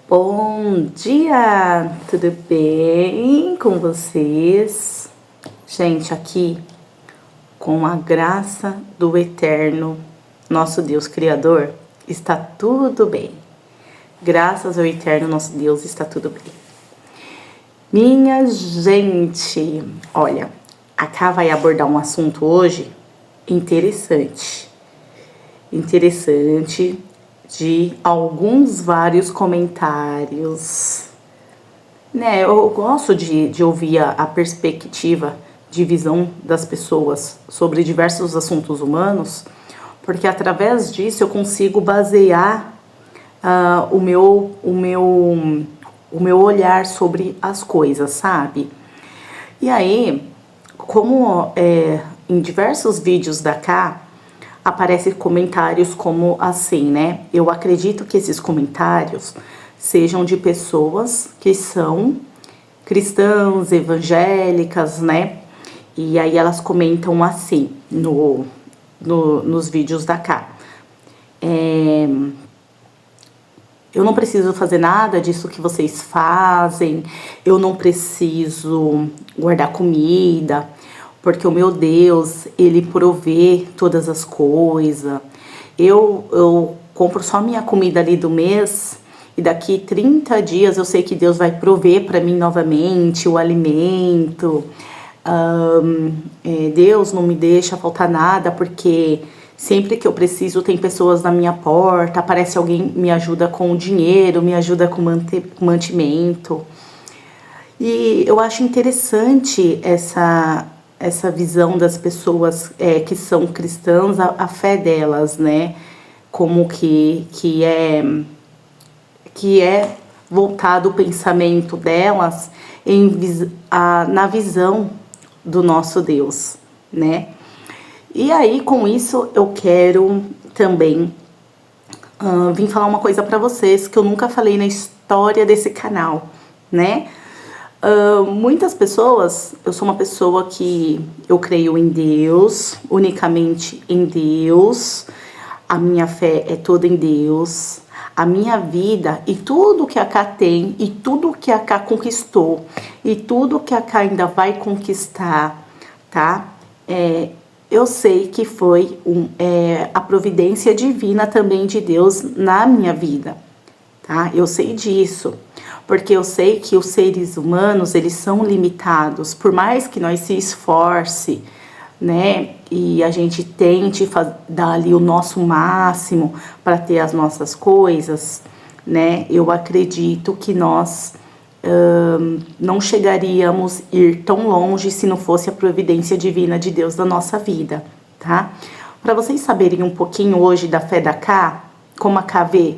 Bom dia, tudo bem com vocês? Gente, aqui, com a graça do Eterno, nosso Deus Criador, está tudo bem. Graças ao Eterno, nosso Deus, está tudo bem. Minha gente, olha, a Ká vai abordar um assunto hoje interessante, de alguns vários comentários, né? Eu gosto de ouvir a perspectiva de visão das pessoas sobre diversos assuntos humanos, porque através disso eu consigo basear o meu olhar sobre as coisas, sabe? E aí, como em diversos vídeos da Ká, aparecem comentários como assim, né? Eu acredito que esses comentários sejam de pessoas que são cristãs, evangélicas, né? E aí elas comentam assim nos vídeos da Ká. Eu não preciso fazer nada disso que vocês fazem, eu não preciso guardar comida, porque o meu Deus, Ele provê todas as coisas. Eu compro só minha comida ali do mês e daqui 30 dias eu sei que Deus vai prover para mim novamente o alimento. Deus não me deixa faltar nada, porque sempre que eu preciso tem pessoas na minha porta, aparece alguém, me ajuda com o dinheiro, me ajuda com mantimento. E eu acho interessante essa visão das pessoas que são cristãs, a fé delas, né? Como que é voltado o pensamento delas na visão do nosso Deus, né? E aí, com isso, eu quero também vir falar uma coisa para vocês que eu nunca falei na história desse canal, né? Muitas pessoas, eu sou uma pessoa que eu creio em Deus, unicamente em Deus, a minha fé é toda em Deus, a minha vida e tudo que a Ká tem, e tudo que a Ká conquistou, e tudo que a Ká ainda vai conquistar, tá? Eu sei que foi a providência divina também de Deus na minha vida, tá? Eu sei disso, porque eu sei que os seres humanos, eles são limitados, por mais que nós se esforce, né, e a gente tente dar ali o nosso máximo para ter as nossas coisas, né, eu acredito que nós não chegaríamos a ir tão longe se não fosse a providência divina de Deus da nossa vida, tá? Para vocês saberem um pouquinho hoje da fé da Ká, como a Ká vê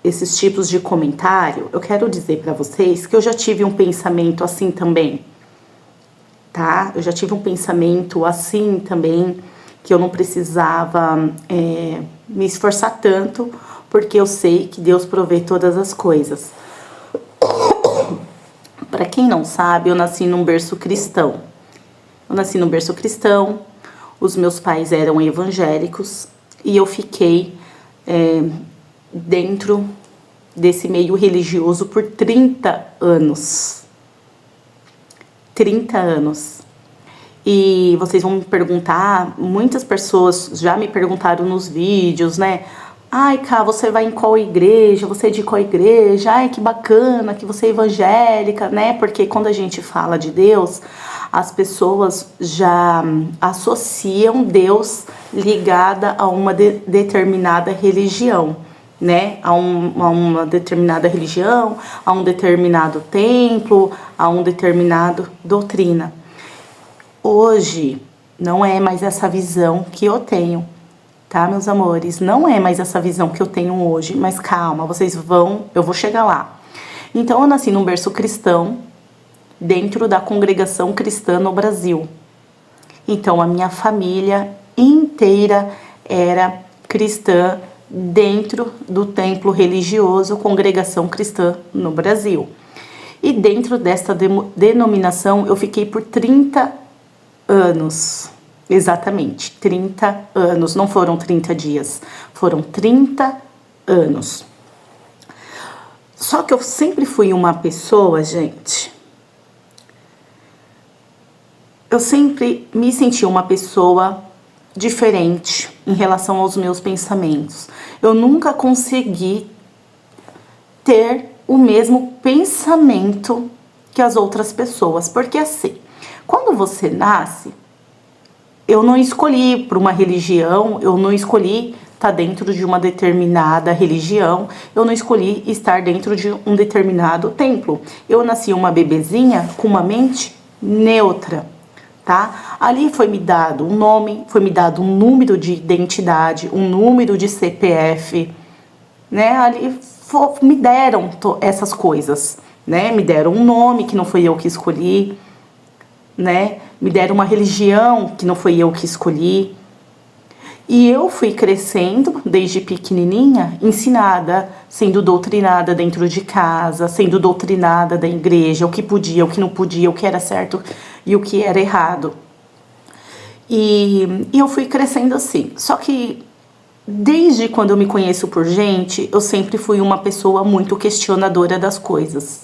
esses tipos de comentário, eu quero dizer para vocês que eu já tive um pensamento assim também, tá? Eu já tive um pensamento assim também, que eu não precisava me esforçar tanto, porque eu sei que Deus provê todas as coisas. Para quem não sabe, eu nasci num berço cristão. Os meus pais eram evangélicos e eu fiquei dentro desse meio religioso por 30 anos. 30 anos. E vocês vão me perguntar, muitas pessoas já me perguntaram nos vídeos, né? Ai, Ká, você vai em qual igreja? Você é de qual igreja? Ai, que bacana que você é evangélica, né? Porque quando a gente fala de Deus, as pessoas já associam Deus ligada a uma determinada religião, né? A uma determinada religião, a um determinado templo, a um determinado doutrina. Hoje, não é mais essa visão que eu tenho. Tá, meus amores? Não é mais essa visão que eu tenho hoje, mas calma, eu vou chegar lá. Então, eu nasci num berço cristão, dentro da congregação cristã no Brasil. Então, a minha família inteira era cristã dentro do templo religioso Congregação Cristã no Brasil. E dentro desta denominação, eu fiquei por 30 anos. Exatamente, 30 anos, não foram 30 dias, foram 30 anos. Só que eu sempre fui uma pessoa, gente. Eu sempre me senti uma pessoa diferente em relação aos meus pensamentos. Eu nunca consegui ter o mesmo pensamento que as outras pessoas. Porque assim, quando você nasce, eu não escolhi por uma religião, eu não escolhi estar dentro de uma determinada religião, eu não escolhi estar dentro de um determinado templo. Eu nasci uma bebezinha com uma mente neutra, tá? Ali foi me dado um nome, foi me dado um número de identidade, um número de CPF, né? Ali me deram essas coisas, né? Me deram um nome que não foi eu que escolhi, né? Me deram uma religião que não foi eu que escolhi. E eu fui crescendo desde pequenininha, ensinada, sendo doutrinada dentro de casa, sendo doutrinada da igreja, o que podia, o que não podia, o que era certo e o que era errado. E eu fui crescendo assim. Só que desde quando eu me conheço por gente, eu sempre fui uma pessoa muito questionadora das coisas.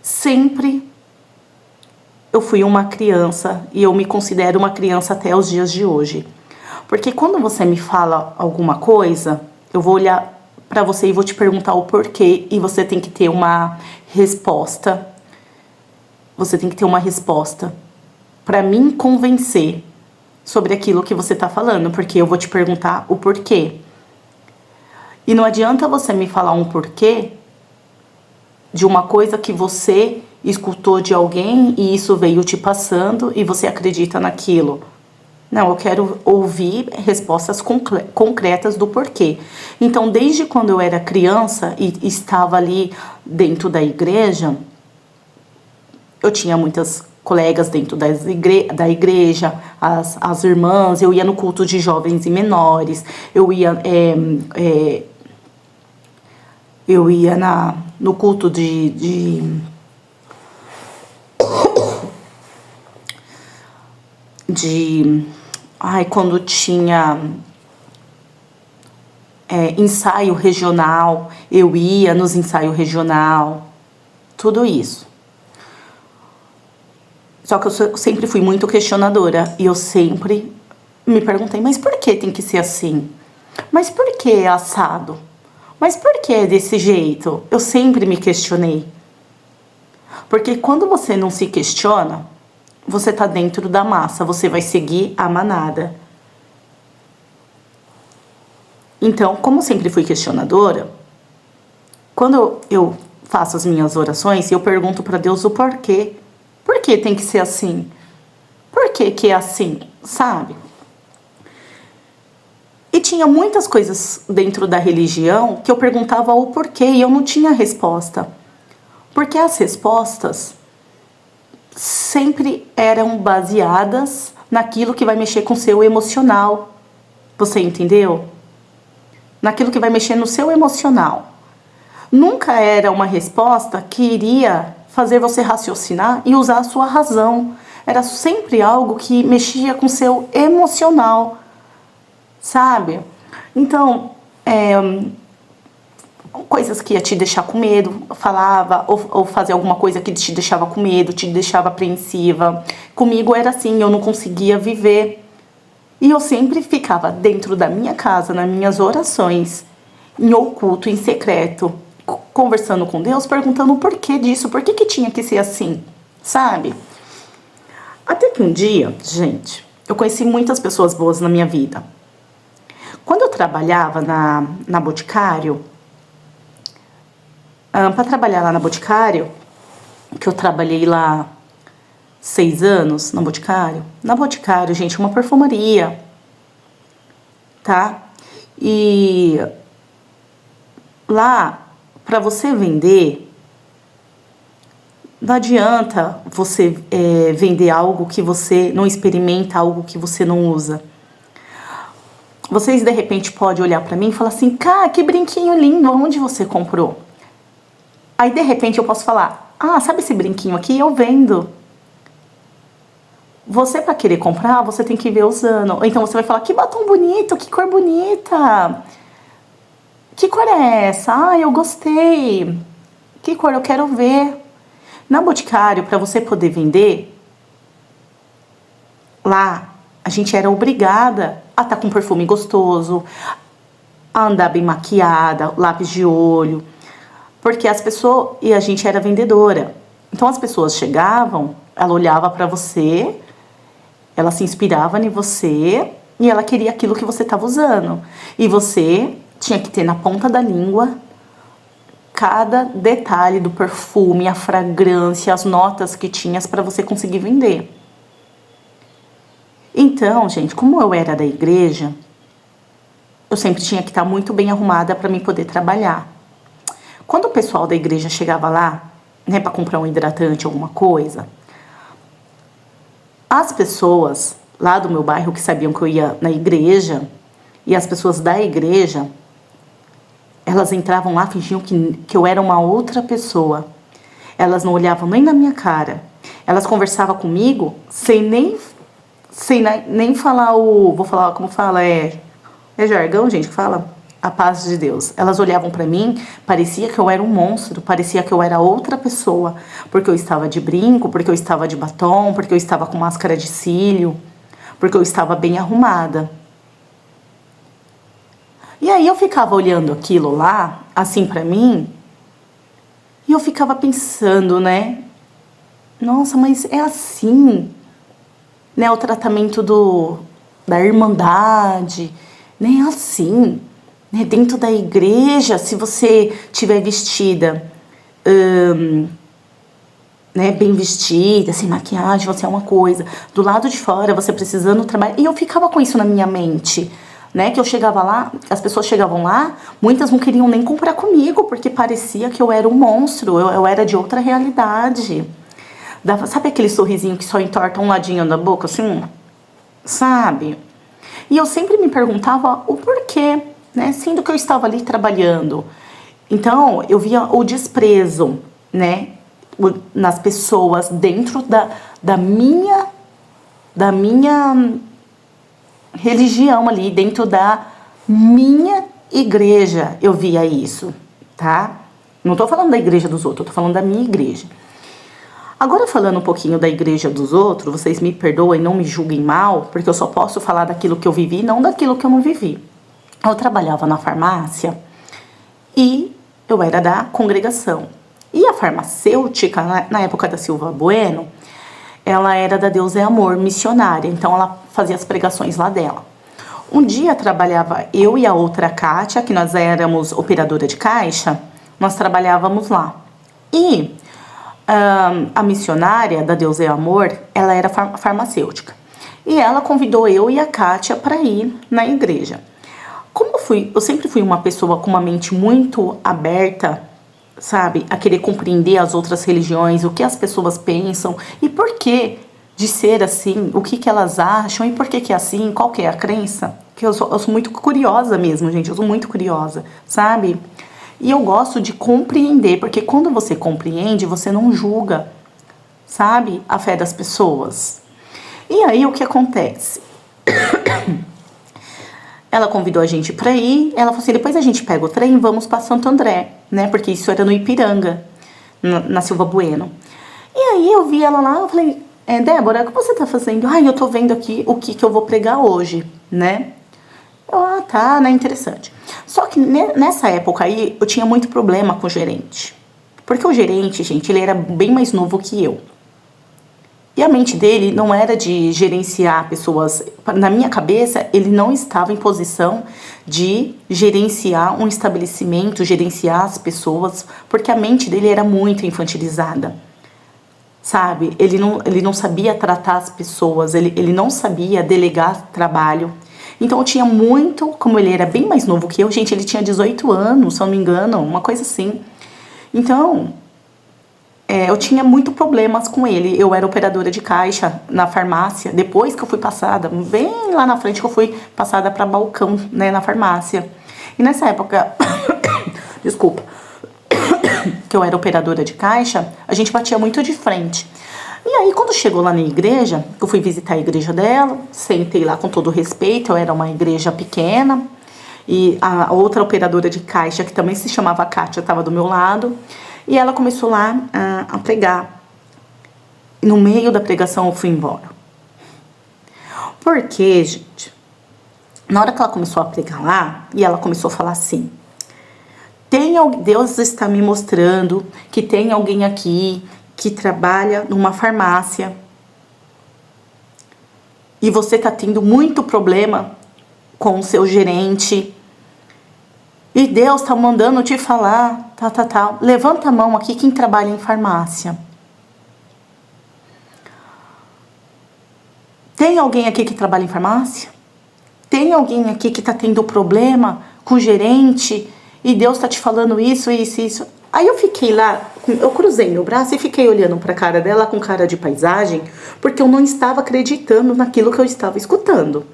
Sempre eu fui uma criança e eu me considero uma criança até os dias de hoje. Porque quando você me fala alguma coisa, eu vou olhar para você e vou te perguntar o porquê e você tem que ter uma resposta. Você tem que ter uma resposta para me convencer sobre aquilo que você está falando, porque eu vou te perguntar o porquê. E não adianta você me falar um porquê de uma coisa que você escutou de alguém e isso veio te passando e você acredita naquilo. Não, eu quero ouvir respostas concretas do porquê. Então, desde quando eu era criança e estava ali dentro da igreja, eu tinha muitas colegas dentro da igreja, as irmãs, eu ia no culto de jovens e menores, eu ia no culto de quando tinha ensaio regional, eu ia nos ensaios regional, tudo isso. Só que eu sempre fui muito questionadora e eu sempre me perguntei, mas por que tem que ser assim? Mas por que é assado? Mas por que é desse jeito? Eu sempre me questionei. Porque quando você não se questiona, você está dentro da massa, você vai seguir a manada. Então, como sempre fui questionadora, quando eu faço as minhas orações, eu pergunto para Deus o porquê. Por que tem que ser assim? Por que é assim, sabe? E tinha muitas coisas dentro da religião que eu perguntava o porquê e eu não tinha resposta. Porque as respostas sempre eram baseadas naquilo que vai mexer com o seu emocional. Você entendeu? Naquilo que vai mexer no seu emocional. Nunca era uma resposta que iria fazer você raciocinar e usar a sua razão. Era sempre algo que mexia com o seu emocional, sabe? Então, coisas que ia te deixar com medo, falava, ou fazer alguma coisa que te deixava com medo, te deixava apreensiva. Comigo era assim, eu não conseguia viver. E eu sempre ficava dentro da minha casa, nas minhas orações, em oculto, em secreto, conversando com Deus, perguntando o porquê disso, por que tinha que ser assim, sabe? Até que um dia, gente, eu conheci muitas pessoas boas na minha vida. Quando eu trabalhava na Boticário, para trabalhar lá na Boticário, que eu trabalhei lá 6 anos na Boticário. Na Boticário, gente, uma perfumaria, tá? E lá, para você vender, não adianta você vender algo que você não experimenta, algo que você não usa. Vocês, de repente, podem olhar para mim e falar assim, cara, que brinquinho lindo, onde você comprou? Aí, de repente, eu posso falar, sabe esse brinquinho aqui? Eu vendo. Você, para querer comprar, você tem que ver usando. Ou então você vai falar, que batom bonito, que cor bonita. Que cor é essa? Eu gostei. Que cor? Eu quero ver. Na Boticário, para você poder vender, lá a gente era obrigada a estar com perfume gostoso, a andar bem maquiada, lápis de olho, porque as pessoas, e a gente era vendedora. Então as pessoas chegavam, ela olhava para você, ela se inspirava em você e ela queria aquilo que você estava usando. E você tinha que ter na ponta da língua cada detalhe do perfume, a fragrância, as notas que tinhas para você conseguir vender. Então, gente, como eu era da igreja, eu sempre tinha que estar muito bem arrumada para mim poder trabalhar. Quando o pessoal da igreja chegava lá, né, para comprar um hidratante, alguma coisa, as pessoas lá do meu bairro que sabiam que eu ia na igreja, e as pessoas da igreja, elas entravam lá, fingiam que eu era uma outra pessoa. Elas não olhavam nem na minha cara. Elas conversavam comigo sem nem falar vou falar como fala, é jargão, gente, que fala? A paz de Deus. Elas olhavam pra mim, parecia que eu era um monstro, parecia que eu era outra pessoa, porque eu estava de brinco, porque eu estava de batom, porque eu estava com máscara de cílio, porque eu estava bem arrumada. E aí eu ficava olhando aquilo lá, assim pra mim, e eu ficava pensando, né? Nossa, mas é assim, né? O tratamento da irmandade, né? É assim, né? Dentro da igreja, se você tiver vestida, né? Bem vestida, sem maquiagem, você é uma coisa. Do lado de fora, você precisando trabalhar. E eu ficava com isso na minha mente, né? Que eu chegava lá, as pessoas chegavam lá, muitas não queriam nem comprar comigo, porque parecia que eu era um monstro, eu era de outra realidade. Sabe aquele sorrisinho que só entorta um ladinho da boca, assim? Sabe? E eu sempre me perguntava o porquê, né? Sendo que eu estava ali trabalhando. Então, eu via o desprezo, né? Nas pessoas dentro da minha religião ali, dentro da minha igreja, eu via isso, tá? Não tô falando da igreja dos outros, eu tô falando da minha igreja. Agora, falando um pouquinho da igreja dos outros, vocês me perdoem, não me julguem mal, porque eu só posso falar daquilo que eu vivi, não daquilo que eu não vivi. Eu trabalhava na farmácia e eu era da congregação. E a farmacêutica, na época da Silva Bueno, ela era da Deus é Amor, missionária, então ela fazia as pregações lá dela. Um dia trabalhava eu e a outra Kátia, que nós éramos operadora de caixa, nós trabalhávamos lá. E a missionária da Deus é Amor, ela era farmacêutica. E ela convidou eu e a Kátia para ir na igreja. Como eu sempre fui uma pessoa com uma mente muito aberta, sabe, a querer compreender as outras religiões, o que as pessoas pensam e por que de ser assim, o que elas acham e por que é assim, qual que é a crença. Que eu sou muito curiosa mesmo, gente, eu sou muito curiosa, sabe? E eu gosto de compreender, porque quando você compreende, você não julga, sabe, a fé das pessoas. E aí o que acontece? Ela convidou a gente para ir, ela falou assim, depois a gente pega o trem e vamos para Santo André, né? Porque isso era no Ipiranga, na Silva Bueno. E aí eu vi ela lá, eu falei, Débora, o que você tá fazendo? Ai, eu tô vendo aqui o que eu vou pregar hoje, né? Tá, né? Interessante. Só que nessa época aí, eu tinha muito problema com o gerente. Porque o gerente, gente, ele era bem mais novo que eu. E a mente dele não era de gerenciar pessoas. Na minha cabeça, ele não estava em posição de gerenciar um estabelecimento, gerenciar as pessoas, porque a mente dele era muito infantilizada, sabe? Ele não sabia tratar as pessoas, ele não sabia delegar trabalho. Então eu tinha muito, como ele era bem mais novo que eu, gente, ele tinha 18 anos, se eu não me engano, uma coisa assim. Então, eu tinha muito problemas com ele. Eu era operadora de caixa na farmácia, depois que eu fui passada, bem lá na frente que eu fui passada para balcão, né, na farmácia. E nessa época, desculpa, que eu era operadora de caixa, a gente batia muito de frente. E aí, quando chegou lá na igreja, eu fui visitar a igreja dela, sentei lá com todo respeito, eu era uma igreja pequena, e a outra operadora de caixa, que também se chamava Kátia, estava do meu lado. E ela começou lá a pregar. E no meio da pregação eu fui embora. Por quê, gente? Na hora que ela começou a pregar lá, e ela começou a falar assim: Deus está me mostrando que tem alguém aqui que trabalha numa farmácia e você está tendo muito problema com o seu gerente e Deus está mandando te falar, tal. Levanta a mão aqui quem trabalha em farmácia. Tem alguém aqui que trabalha em farmácia? Tem alguém aqui que está tendo problema com o gerente e Deus está te falando isso. Aí eu fiquei lá, eu cruzei meu braço e fiquei olhando para a cara dela com cara de paisagem, porque eu não estava acreditando naquilo que eu estava escutando.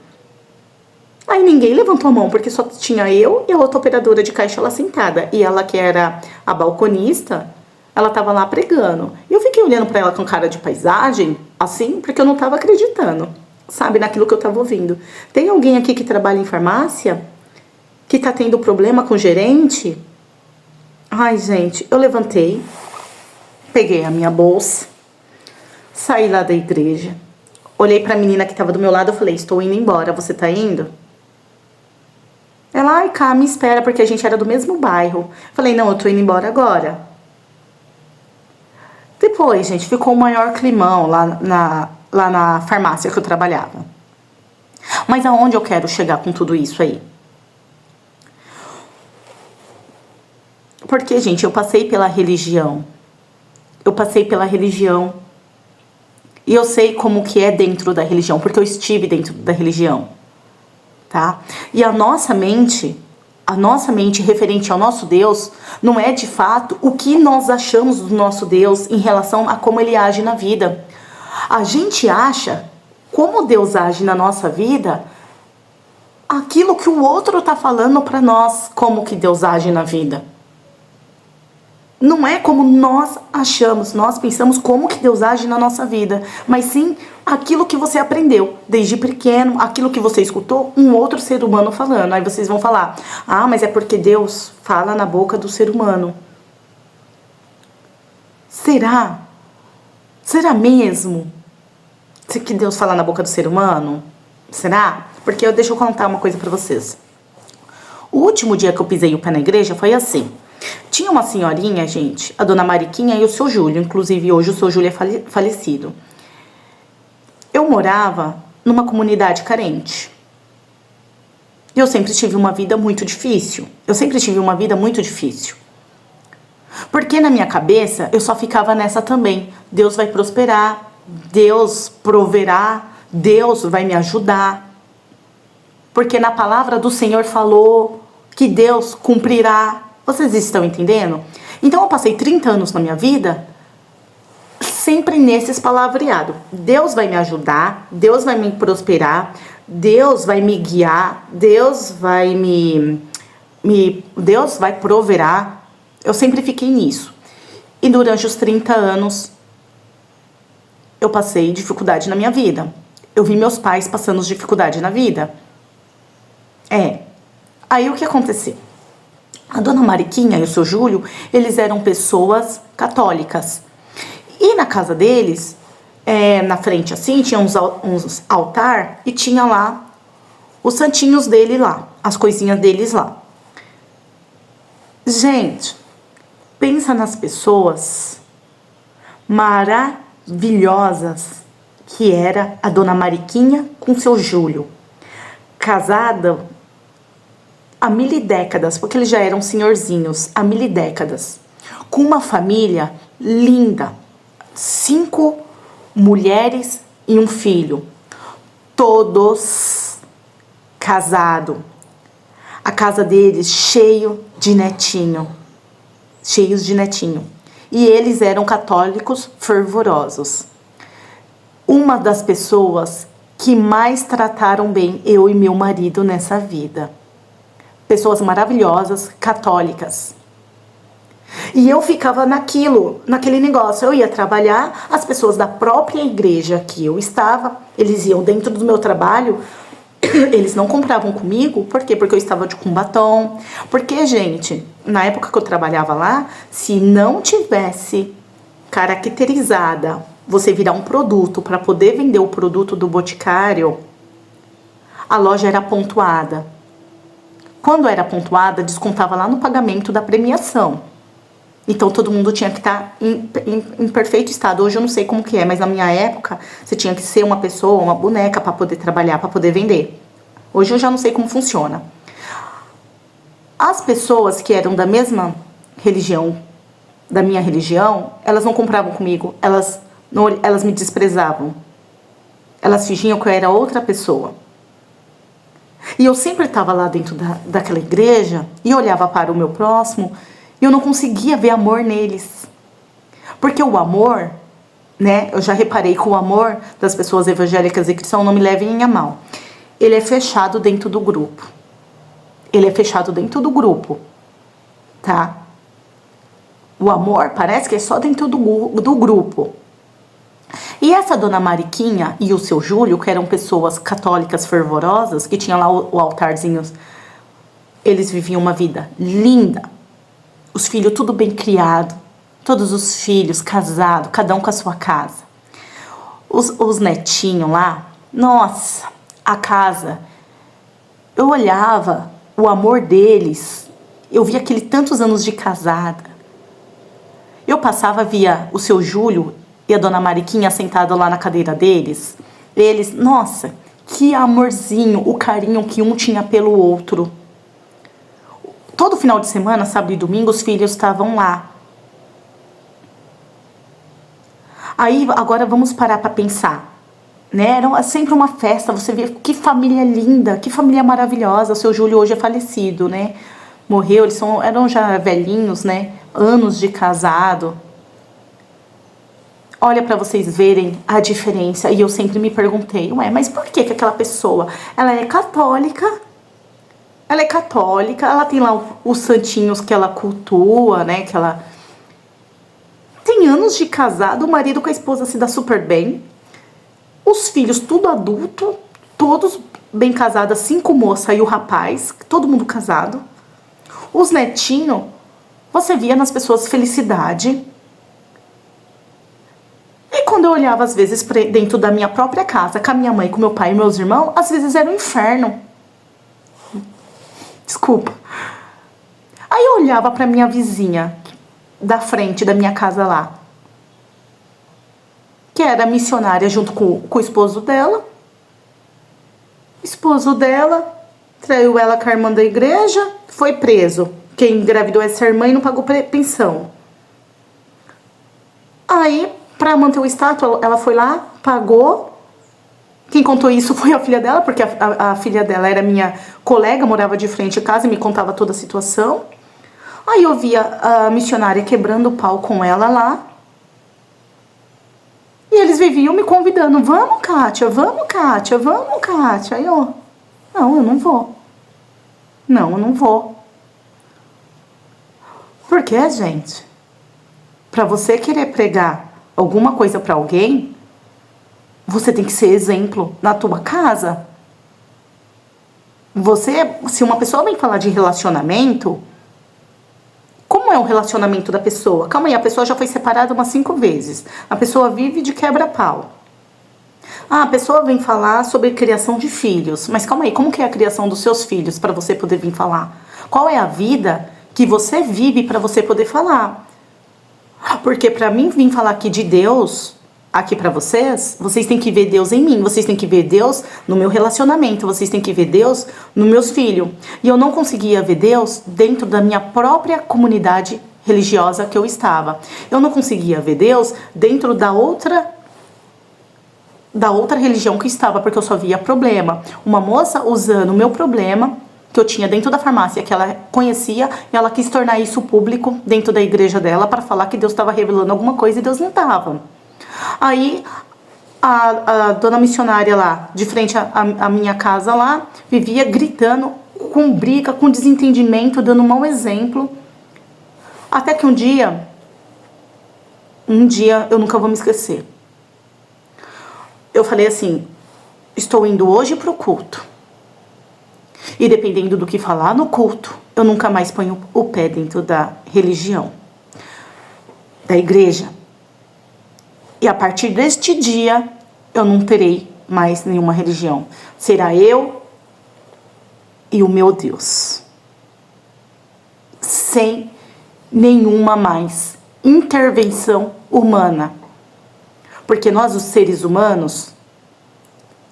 Aí ninguém levantou a mão, porque só tinha eu e a outra operadora de caixa lá sentada. E ela, que era a balconista, ela estava lá pregando. E eu fiquei olhando para ela com cara de paisagem, assim, porque eu não estava acreditando, sabe, naquilo que eu estava ouvindo. Tem alguém aqui que trabalha em farmácia? Que tá tendo problema com o gerente? Ai, gente, eu levantei, peguei a minha bolsa, saí lá da igreja, olhei pra menina que tava do meu lado e falei: estou indo embora, você tá indo? Ela: ai, cá, me espera, porque a gente era do mesmo bairro. Falei: não, eu tô indo embora agora. Depois, gente, ficou o maior climão lá na farmácia que eu trabalhava. Mas aonde eu quero chegar com tudo isso aí? Porque, gente, eu passei pela religião. E eu sei como que é dentro da religião, porque eu estive dentro da religião, tá? E a nossa mente referente ao nosso Deus, não é de fato o que nós achamos do nosso Deus em relação a como ele age na vida. A gente acha como Deus age na nossa vida aquilo que o outro tá falando para nós, como que Deus age na vida. Não é como nós achamos, nós pensamos como que Deus age na nossa vida, mas sim aquilo que você aprendeu desde pequeno, aquilo que você escutou um outro ser humano falando. Aí vocês vão falar: ah, mas é porque Deus fala na boca do ser humano. Será? Será mesmo que Deus fala na boca do ser humano? Será? Porque deixa eu contar uma coisa pra vocês. O último dia que eu pisei o pé na igreja foi assim. Tinha uma senhorinha, gente, a dona Mariquinha e o seu Júlio. Inclusive, hoje o seu Júlio é falecido. Eu morava numa comunidade carente. Eu sempre tive uma vida muito difícil. Porque na minha cabeça, eu só ficava nessa também. Deus vai prosperar, Deus proverá, Deus vai me ajudar. Porque na palavra do Senhor falou que Deus cumprirá. Vocês estão entendendo? Então eu passei 30 anos na minha vida sempre nesses palavreados. Deus vai me ajudar, Deus vai me prosperar, Deus vai me guiar, Deus vai Deus vai proverá. Eu sempre fiquei nisso. E durante os 30 anos eu passei dificuldade na minha vida. Eu vi meus pais passando dificuldade na vida. Aí o que aconteceu? A dona Mariquinha e o seu Júlio, eles eram pessoas católicas. E na casa deles, na frente assim, tinha uns altar e tinha lá os santinhos dele lá, as coisinhas deles lá. Gente, pensa nas pessoas maravilhosas que era a dona Mariquinha com o seu Júlio. Casada há 1000 décadas, porque eles já eram senhorzinhos, há 1000 décadas, com uma família linda, 5 mulheres e um filho, todos casados, a casa deles cheios de netinho, e eles eram católicos fervorosos. Uma das pessoas que mais trataram bem eu e meu marido nessa vida. Pessoas maravilhosas, católicas. E eu ficava naquele negócio. Eu ia trabalhar, as pessoas da própria igreja que eu estava, eles iam dentro do meu trabalho, eles não compravam comigo. Por quê? Porque eu estava com batom. Porque, gente, na época que eu trabalhava lá, se não tivesse caracterizada você virar um produto para poder vender o produto do Boticário, a loja era pontuada. Quando era pontuada, descontava lá no pagamento da premiação. Então todo mundo tinha que estar em perfeito estado. Hoje eu não sei como que é, mas na minha época você tinha que ser uma pessoa, uma boneca para poder trabalhar, para poder vender. Hoje eu já não sei como funciona. As pessoas que eram da mesma religião, da minha religião, elas não compravam comigo, elas me desprezavam. Elas fingiam que eu era outra pessoa. E eu sempre estava lá dentro daquela igreja e olhava para o meu próximo e eu não conseguia ver amor neles. Porque o amor, né, eu já reparei que o amor das pessoas evangélicas e cristãs, não me levem a mal, ele é fechado dentro do grupo. Ele é fechado dentro do grupo, tá? O amor parece que é só dentro do grupo. E essa dona Mariquinha e o seu Júlio, que eram pessoas católicas fervorosas, que tinham lá o altarzinho, eles viviam uma vida linda. Os filhos tudo bem criado, todos os filhos casados, cada um com a sua casa. Os netinhos lá, nossa, a casa, eu olhava o amor deles, eu via aquele tantos anos de casada. Eu passava, via o seu Júlio e a dona Mariquinha sentados lá na cadeira deles. Eles, nossa, que amorzinho, o carinho que um tinha pelo outro. Todo final de semana, sábado e domingo, os filhos estavam lá. Aí, agora vamos parar para pensar. Né? Era sempre uma festa, você vê que família linda, que família maravilhosa. O seu Júlio hoje é falecido, né? Morreu, eram já velhinhos, né? Anos de casado. Olha para vocês verem a diferença. E eu sempre me perguntei, ué, mas por que aquela pessoa, ela é católica, ela tem lá os santinhos que ela cultua, né? Que ela tem anos de casado, o marido com a esposa se dá super bem. Os filhos tudo adulto, todos bem casados, 5 moças e o rapaz, todo mundo casado. Os netinhos, você via nas pessoas felicidade. E quando eu olhava, às vezes, dentro da minha própria casa, com a minha mãe, com meu pai e meus irmãos, às vezes era um inferno. Desculpa. Aí eu olhava para minha vizinha, da frente da minha casa lá, que era missionária junto com o esposo dela. O esposo dela traiu ela com a irmã da igreja, foi preso. Quem engravidou essa irmã e não pagou pensão. Aí, para manter o status, ela foi lá, pagou. Quem contou isso foi a filha dela, porque a filha dela era minha colega, morava de frente à casa e me contava toda a situação. Aí eu via a missionária quebrando o pau com ela lá. E eles viviam me convidando, vamos, Kátia, vamos, Kátia, vamos, Kátia. Aí eu, não, eu não vou. Não, eu não vou. Por quê, gente? Para você querer pregar alguma coisa para alguém, você tem que ser exemplo na tua casa. Se uma pessoa vem falar de relacionamento, como é o relacionamento da pessoa? Calma aí, a pessoa já foi separada umas 5 vezes. A pessoa vive de quebra-pau. A pessoa vem falar sobre criação de filhos. Mas calma aí, como que é a criação dos seus filhos para você poder vir falar? Qual é a vida que você vive para você poder falar? Porque para mim vir falar aqui de Deus, aqui para vocês têm que ver Deus em mim, vocês têm que ver Deus no meu relacionamento, vocês têm que ver Deus nos meus filhos. E eu não conseguia ver Deus dentro da minha própria comunidade religiosa que eu estava. Eu não conseguia ver Deus dentro da outra religião que estava, porque eu só via problema. Uma moça usando o meu problema que eu tinha dentro da farmácia, que ela conhecia, e ela quis tornar isso público dentro da igreja dela para falar que Deus estava revelando alguma coisa e Deus não estava. Aí a dona missionária lá, de frente à minha casa lá, vivia gritando, com briga, com desentendimento, dando um mau exemplo. Até que um dia eu nunca vou me esquecer. Eu falei assim, estou indo hoje pro culto. E dependendo do que falar no culto, eu nunca mais ponho o pé dentro da religião, da igreja. E a partir deste dia, eu não terei mais nenhuma religião. Será eu e o meu Deus. Sem nenhuma mais intervenção humana. Porque nós, os seres humanos,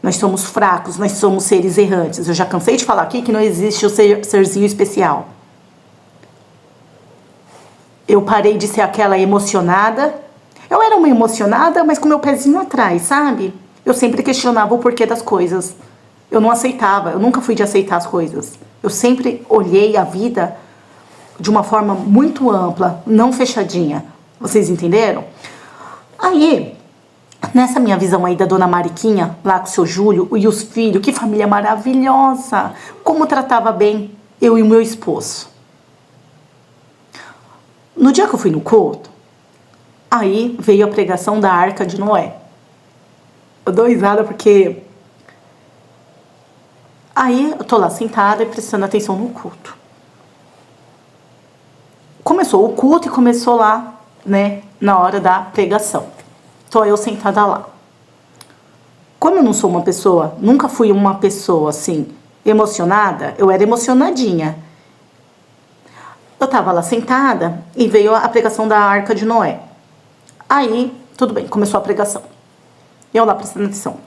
nós somos fracos, nós somos seres errantes. Eu já cansei de falar aqui que não existe o serzinho especial. Eu parei de ser aquela emocionada. Eu era uma emocionada, mas com meu pezinho atrás, sabe? Eu sempre questionava o porquê das coisas. Eu não aceitava, eu nunca fui de aceitar as coisas. Eu sempre olhei a vida de uma forma muito ampla, não fechadinha. Vocês entenderam? Aí, nessa minha visão aí da dona Mariquinha, lá com o seu Júlio e os filhos, que família maravilhosa! Como tratava bem eu e o meu esposo. No dia que eu fui no culto, aí veio a pregação da Arca de Noé. Eu dou risada porque... Aí eu tô lá sentada e prestando atenção no culto. Começou o culto e começou lá, né, na hora da pregação. Tô eu sentada lá. Como eu não sou uma pessoa, nunca fui uma pessoa assim, emocionada, eu era emocionadinha. Eu tava lá sentada e veio a pregação da Arca de Noé. Aí, tudo bem, começou a pregação. Eu lá prestando atenção.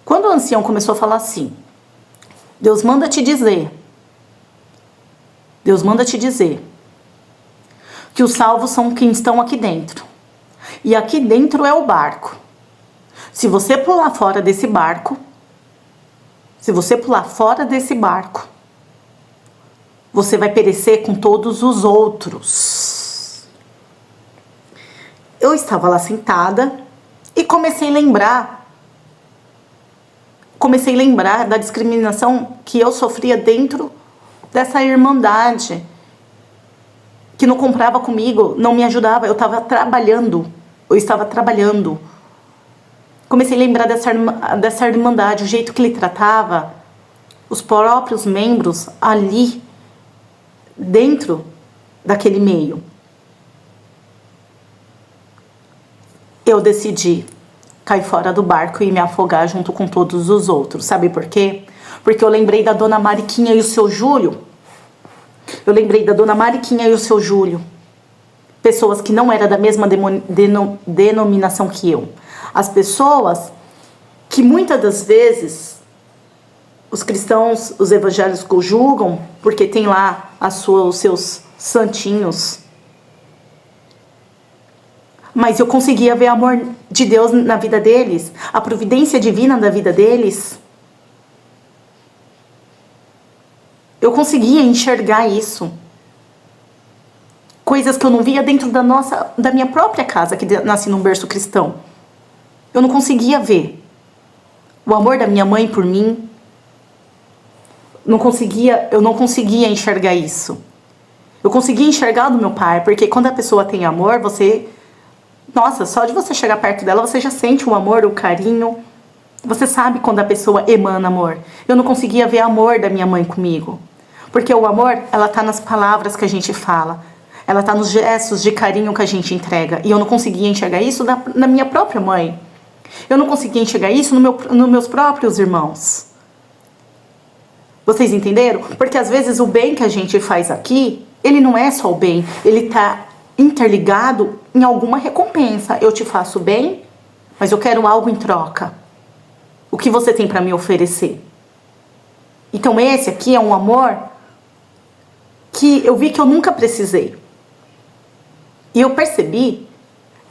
Quando o ancião começou a falar assim, Deus manda te dizer que os salvos são quem estão aqui dentro. E aqui dentro é o barco. Se você pular fora desse barco, você vai perecer com todos os outros. Eu estava lá sentada e comecei a lembrar da discriminação que eu sofria dentro dessa irmandade, que não comprava comigo, não me ajudava, eu estava trabalhando. Comecei a lembrar dessa irmandade, o jeito que ele tratava os próprios membros ali, dentro daquele meio. Eu decidi cair fora do barco e me afogar junto com todos os outros. Sabe por quê? Porque eu lembrei da dona Mariquinha e o seu Júlio. Pessoas que não eram da mesma denominação que eu. As pessoas que muitas das vezes os cristãos, os evangélicos julgam porque tem lá os seus santinhos. Mas eu conseguia ver o amor de Deus na vida deles, a providência divina da vida deles. Eu conseguia enxergar isso. Coisas que eu não via dentro da minha própria casa, que nasci num berço cristão. Eu não conseguia ver o amor da minha mãe por mim. Eu não conseguia enxergar isso. Eu conseguia enxergar do meu pai, porque quando a pessoa tem amor, nossa, só de você chegar perto dela, você já sente o amor, o carinho. Você sabe quando a pessoa emana amor. Eu não conseguia ver amor da minha mãe comigo. Porque o amor, ela tá nas palavras que a gente fala. Ela tá nos gestos de carinho que a gente entrega. E eu não conseguia enxergar isso na minha própria mãe. Eu não conseguia enxergar isso nos meus próprios irmãos. Vocês entenderam? Porque às vezes o bem que a gente faz aqui, ele não é só o bem. Ele tá interligado em alguma recompensa. Eu te faço bem, mas eu quero algo em troca. O que você tem para me oferecer? Então esse aqui é um amor que eu vi que eu nunca precisei. E eu percebi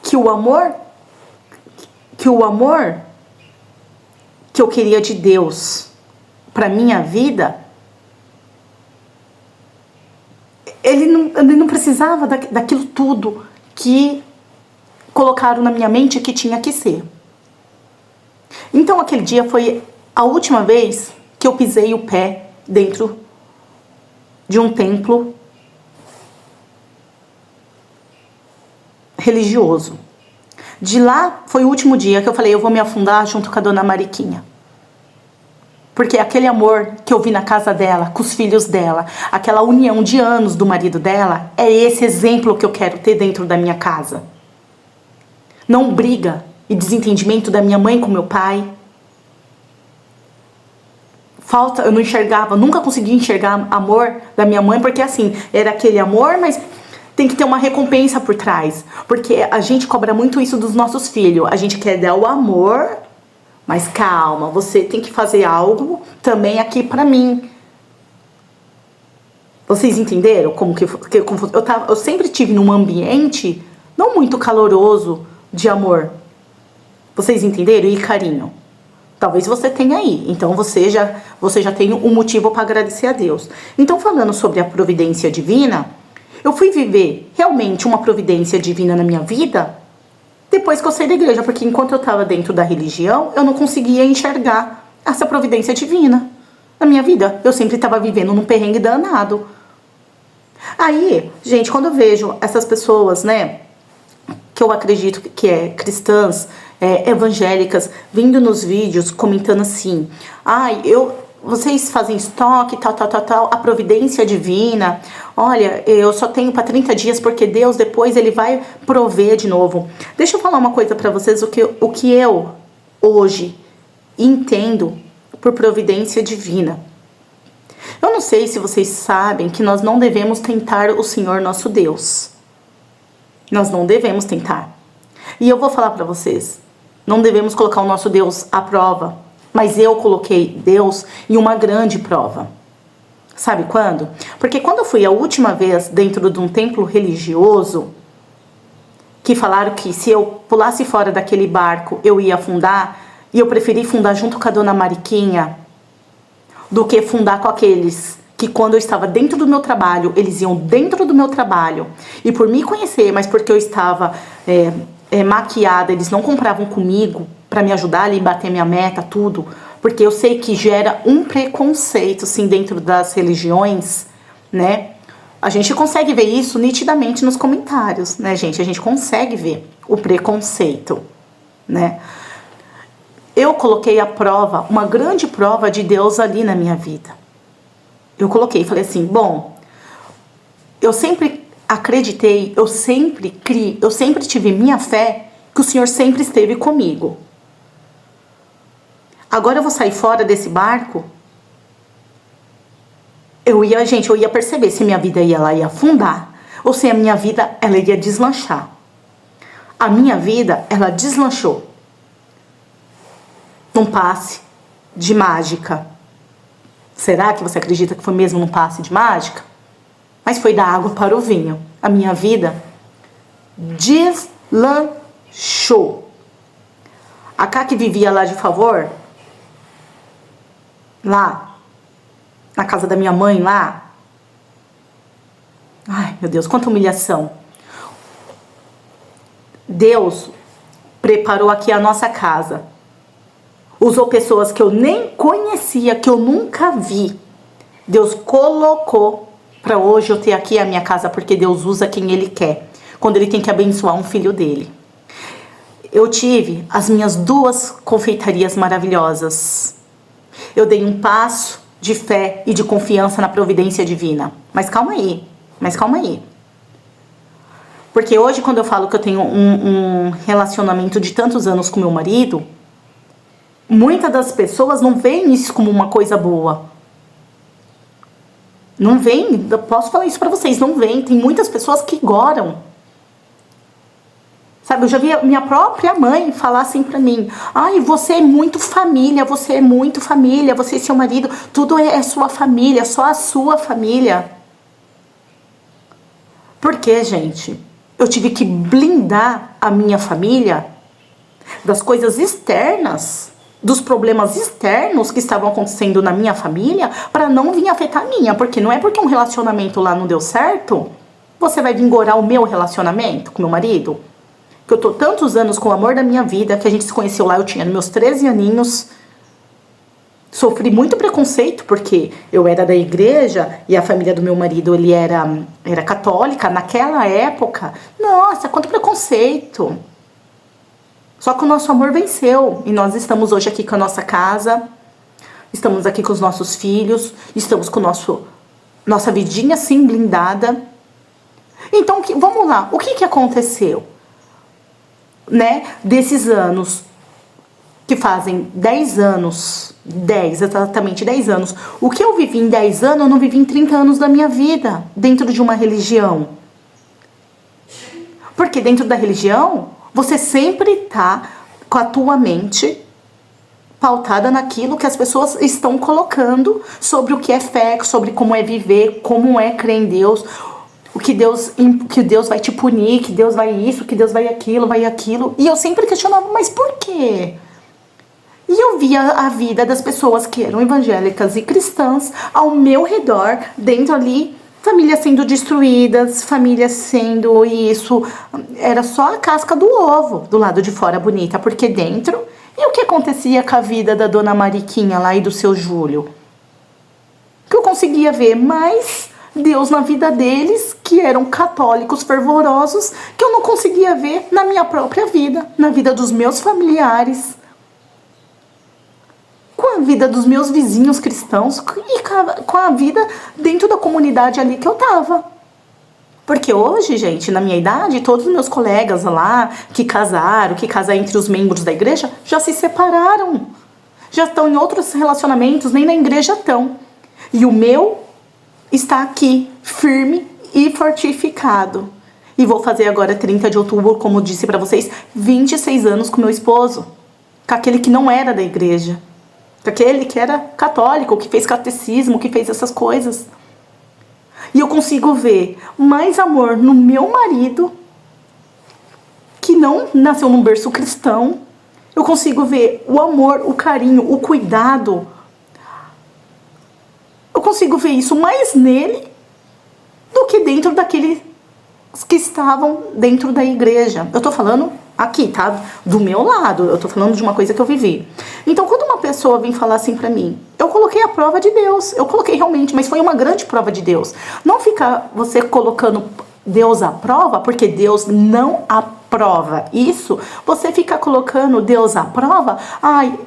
que o amor que eu queria de Deus para minha vida, ele não precisava daquilo tudo que colocaram na minha mente que tinha que ser. Então aquele dia foi a última vez que eu pisei o pé dentro de um templo religioso. De lá foi o último dia que eu falei, eu vou me afundar junto com a dona Mariquinha. Porque aquele amor que eu vi na casa dela, com os filhos dela, aquela união de anos do marido dela, é esse exemplo que eu quero ter dentro da minha casa. Não briga e desentendimento da minha mãe com meu pai. Eu não enxergava, nunca consegui enxergar amor da minha mãe, porque assim, era aquele amor, mas tem que ter uma recompensa por trás. Porque a gente cobra muito isso dos nossos filhos. A gente quer dar o amor, mas calma, você tem que fazer algo também aqui pra mim. Vocês entenderam como eu sempre tive num ambiente não muito caloroso de amor. Vocês entenderam? E carinho. Talvez você tenha aí. Então você já tem um motivo para agradecer a Deus. Então, falando sobre a providência divina, eu fui viver realmente uma providência divina na minha vida depois que eu saí da igreja, porque enquanto eu estava dentro da religião, eu não conseguia enxergar essa providência divina na minha vida. Eu sempre estava vivendo num perrengue danado. Aí, gente, quando eu vejo essas pessoas, né, que eu acredito que é cristãs, evangélicas, vindo nos vídeos comentando assim, vocês fazem estoque, tal, a providência divina, olha, eu só tenho para 30 dias porque Deus depois ele vai prover de novo. Deixa eu falar uma coisa para vocês, o que eu hoje entendo por providência divina. Eu não sei se vocês sabem que nós não devemos tentar o Senhor nosso Deus. Nós não devemos tentar. E eu vou falar para vocês, não devemos colocar o nosso Deus à prova. Mas eu coloquei Deus em uma grande prova. Sabe quando? Porque quando eu fui a última vez dentro de um templo religioso, que falaram que se eu pulasse fora daquele barco, eu ia afundar, e eu preferi fundar junto com a dona Mariquinha, do que fundar com aqueles que quando eu estava dentro do meu trabalho, eles iam dentro do meu trabalho, e por me conhecer, mas porque eu estava maquiada, eles não compravam comigo, para me ajudar ali, bater minha meta, tudo. Porque eu sei que gera um preconceito, assim, dentro das religiões, né? A gente consegue ver isso nitidamente nos comentários, né, gente? A gente consegue ver o preconceito, né? Eu coloquei a prova, uma grande prova de Deus ali na minha vida. Eu coloquei, falei assim, bom, eu sempre acreditei, eu sempre criei, eu sempre tive minha fé, que o Senhor sempre esteve comigo. Agora eu vou sair fora desse barco. Eu ia perceber se minha vida ia afundar ou se a minha vida ela ia deslanchar. A minha vida, ela deslanchou. Num passe de mágica. Será que você acredita que foi mesmo num passe de mágica? Mas foi da água para o vinho. A minha vida deslanchou. A Cá que vivia lá de favor, lá, na casa da minha mãe, lá. Ai, meu Deus, quanta humilhação. Deus preparou aqui a nossa casa. Usou pessoas que eu nem conhecia, que eu nunca vi. Deus colocou para hoje eu ter aqui a minha casa, porque Deus usa quem Ele quer, quando Ele tem que abençoar um filho dele. Eu tive as minhas 2 confeitarias maravilhosas. Eu dei um passo de fé e de confiança na providência divina. Mas calma aí. Porque hoje, quando eu falo que eu tenho um relacionamento de tantos anos com meu marido, muitas das pessoas não veem isso como uma coisa boa. Não veem, eu posso falar isso pra vocês, não veem. Tem muitas pessoas que goram. Sabe, eu já vi a minha própria mãe falar assim pra mim, ai, você é muito família, você e seu marido, tudo é sua família, só a sua família. Por quê, gente? Eu tive que blindar a minha família das coisas externas, dos problemas externos que estavam acontecendo na minha família, para não vir afetar a minha, porque não é porque um relacionamento lá não deu certo, você vai vingorar o meu relacionamento com meu marido? Que eu tô tantos anos com o amor da minha vida, que a gente se conheceu lá, eu tinha meus 13 aninhos. Sofri muito preconceito, porque eu era da igreja e a família do meu marido, ele era católica. Naquela época, nossa, quanto preconceito. Só que o nosso amor venceu e nós estamos hoje aqui com a nossa casa. estamos aqui com os nossos filhos, estamos com nossa vidinha assim blindada. Então, vamos lá, o que aconteceu? Né? Desses anos, que fazem 10 anos, exatamente 10 anos. O que eu vivi em 10 anos, eu não vivi em 30 anos da minha vida, dentro de uma religião. Porque dentro da religião, você sempre está com a tua mente pautada naquilo que as pessoas estão colocando sobre o que é fé, sobre como é viver, como é crer em Deus, que Deus vai te punir, que Deus vai isso, que Deus vai aquilo. E eu sempre questionava, mas por quê? E eu via a vida das pessoas que eram evangélicas e cristãs ao meu redor, dentro ali, famílias sendo destruídas, famílias sendo isso. Era só a casca do ovo do lado de fora bonita, porque dentro... E o que acontecia com a vida da dona Mariquinha lá e do seu Júlio? Que eu conseguia ver mais Deus na vida deles, que eram católicos fervorosos, que eu não conseguia ver na minha própria vida, na vida dos meus familiares, com a vida dos meus vizinhos cristãos e com a vida dentro da comunidade ali que eu tava. Porque hoje, gente, na minha idade, todos os meus colegas lá que casaram entre os membros da igreja, já se separaram. Já estão em outros relacionamentos, nem na igreja estão. E o meu está aqui, firme e fortificado. E vou fazer agora 30 de outubro, como disse pra vocês, 26 anos com meu esposo. Com aquele que não era da igreja. Com aquele que era católico, que fez catecismo, que fez essas coisas. E eu consigo ver mais amor no meu marido, que não nasceu num berço cristão. Eu consigo ver o amor, o carinho, o cuidado. Eu consigo ver isso mais nele do que dentro daqueles que estavam dentro da igreja. Eu tô falando aqui, tá? Do meu lado. Eu tô falando de uma coisa que eu vivi. Então, quando uma pessoa vem falar assim pra mim, eu coloquei a prova de Deus. Eu coloquei realmente, mas foi uma grande prova de Deus. Não fica você colocando Deus à prova, porque Deus não aprova isso. Você fica colocando Deus à prova. Ai,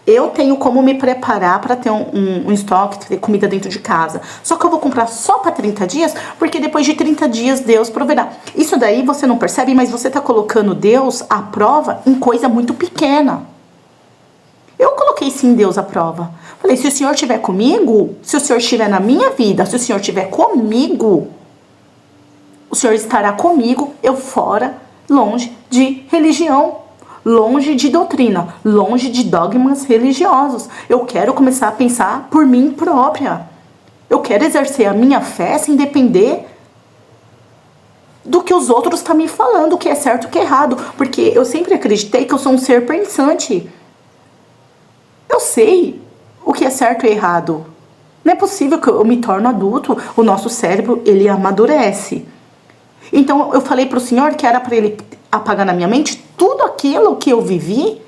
eu tenho como me preparar para ter um estoque, ter comida dentro de casa. Só que eu vou comprar só para 30 dias, porque depois de 30 dias Deus proverá. Isso daí você não percebe, mas você está colocando Deus à prova em coisa muito pequena. Eu coloquei sim Deus à prova. Falei, se o Senhor estiver comigo, se o Senhor estiver na minha vida, se o Senhor estiver comigo, o Senhor estará comigo, eu fora, longe de religião. Longe de doutrina, longe de dogmas religiosos. Eu quero começar a pensar por mim própria. Eu quero exercer a minha fé sem depender do que os outros estão me falando, o que é certo e o que é errado. Porque eu sempre acreditei que eu sou um ser pensante. Eu sei o que é certo e errado. Não é possível que eu me torne adulto, o nosso cérebro, ele amadurece. Então eu falei para o Senhor que era para Ele apagar na minha mente tudo aquilo que eu vivi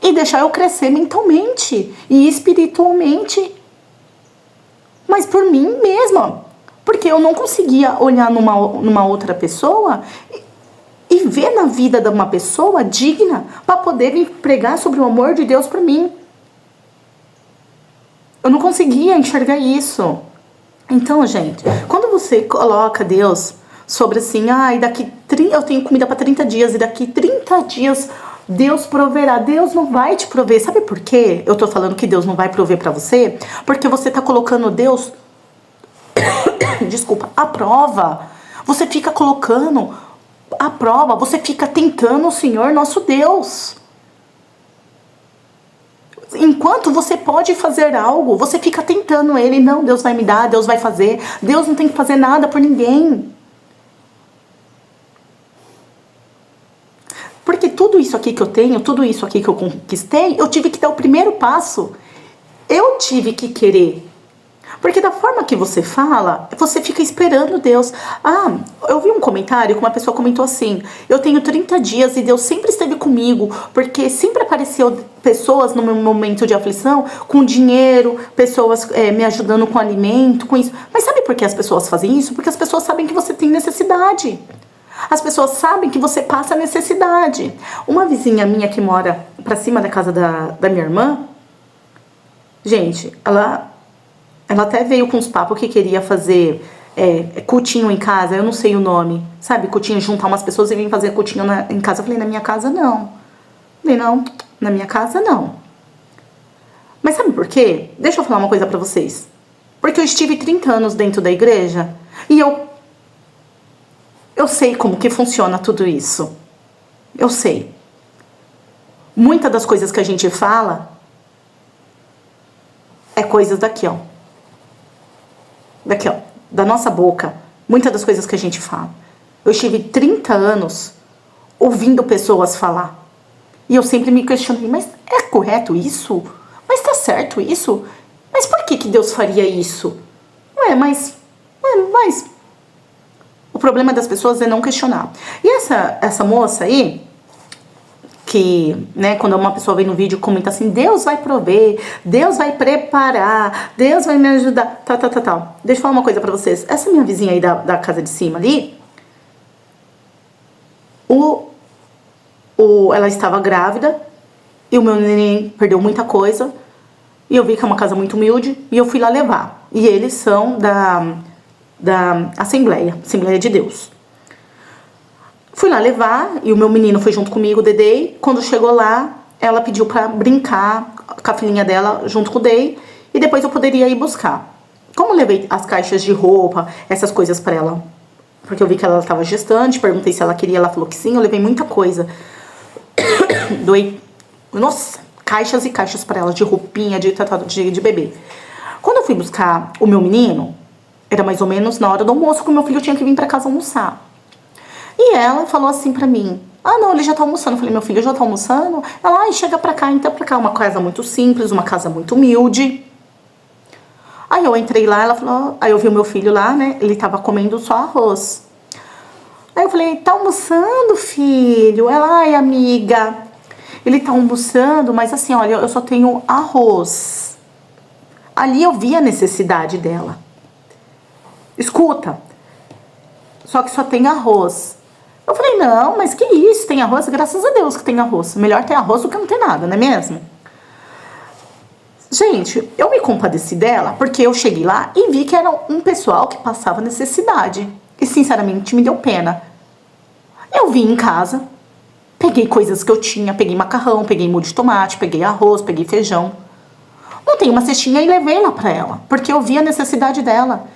e deixar eu crescer mentalmente e espiritualmente, mas por mim mesma, porque eu não conseguia olhar numa outra pessoa e ver na vida de uma pessoa digna para poder me pregar sobre o amor de Deus por mim. Eu não conseguia enxergar isso. Então, gente, quando você coloca Deus sobre assim, eu tenho comida para 30 dias e daqui 30 dias Deus proverá. Deus não vai te prover. Sabe por quê? Eu tô falando que Deus não vai prover para você, porque você tá colocando Deus desculpa, à prova. Você fica colocando à prova, você fica tentando o Senhor nosso Deus. Enquanto você pode fazer algo, você fica tentando Ele. Não, Deus vai me dar, Deus vai fazer. Deus não tem que fazer nada por ninguém. Porque tudo isso aqui que eu tenho, tudo isso aqui que eu conquistei, eu tive que dar o primeiro passo. Eu tive que querer. Porque da forma que você fala, você fica esperando Deus. Eu vi um comentário que uma pessoa comentou assim: eu tenho 30 dias e Deus sempre esteve comigo, porque sempre apareceu pessoas no meu momento de aflição, com dinheiro, pessoas me ajudando com alimento, com isso. Mas sabe por que as pessoas fazem isso? Porque as pessoas sabem que você tem necessidade. As pessoas sabem que você passa necessidade. Uma vizinha minha que mora pra cima da casa da minha irmã, Gente, ela até veio com uns papos que queria fazer cultinho em casa, eu não sei o nome, sabe? Cultinho, juntar umas pessoas e vir fazer cultinho em casa. Eu falei, na minha casa não. Falei, não, na minha casa não. Mas sabe por quê? Deixa eu falar uma coisa pra vocês. Porque eu estive 30 anos dentro da igreja e eu sei como que funciona tudo isso. Eu sei. Muitas das coisas que a gente fala é coisas daqui, ó. Daqui, ó. Da nossa boca. Muitas das coisas que a gente fala. Eu estive 30 anos ouvindo pessoas falar. E eu sempre me questionei, mas é correto isso? Mas tá certo isso? Mas por que Deus faria isso? Mas o problema das pessoas é não questionar. E essa moça aí, que, né, quando uma pessoa vem no vídeo e comenta assim, Deus vai prover, Deus vai preparar, Deus vai me ajudar, tal. Deixa eu falar uma coisa pra vocês. Essa minha vizinha aí da casa de cima ali, ela estava grávida e o meu neném perdeu muita coisa e eu vi que é uma casa muito humilde e eu fui lá levar. E eles são da Assembleia de Deus. Fui lá levar e o meu menino foi junto comigo, o Dedei. Quando chegou lá, ela pediu pra brincar com a filhinha dela junto com o Dei e depois eu poderia ir buscar. Como eu levei as caixas de roupa, essas coisas pra ela, porque eu vi que ela estava gestante, perguntei se ela queria, ela falou que sim, eu levei muita coisa. Doei, nossa, caixas e caixas pra ela de roupinha, de bebê. Quando eu fui buscar o meu menino, era mais ou menos na hora do almoço que o meu filho tinha que vir pra casa almoçar. E ela falou assim pra mim, não, ele já tá almoçando. Eu falei, meu filho já tá almoçando? Ela, chega pra cá, então pra cá. Uma casa muito simples, uma casa muito humilde. Aí eu entrei lá, ela falou, aí eu vi o meu filho lá, né, ele tava comendo só arroz. Aí eu falei, tá almoçando, filho? Ela, ai, amiga, ele tá almoçando, mas assim, olha, eu só tenho arroz. Ali eu vi a necessidade dela. Escuta, só que só tem arroz. Eu falei, não, mas que isso, tem arroz? Graças a Deus que tem arroz. Melhor ter arroz do que não ter nada, não é mesmo? Gente, eu me compadeci dela porque eu cheguei lá e vi que era um pessoal que passava necessidade. E sinceramente me deu pena. Eu vim em casa, peguei coisas que eu tinha, peguei macarrão, peguei molho de tomate, peguei arroz, peguei feijão. Montei uma cestinha e levei lá pra ela, porque eu vi a necessidade dela.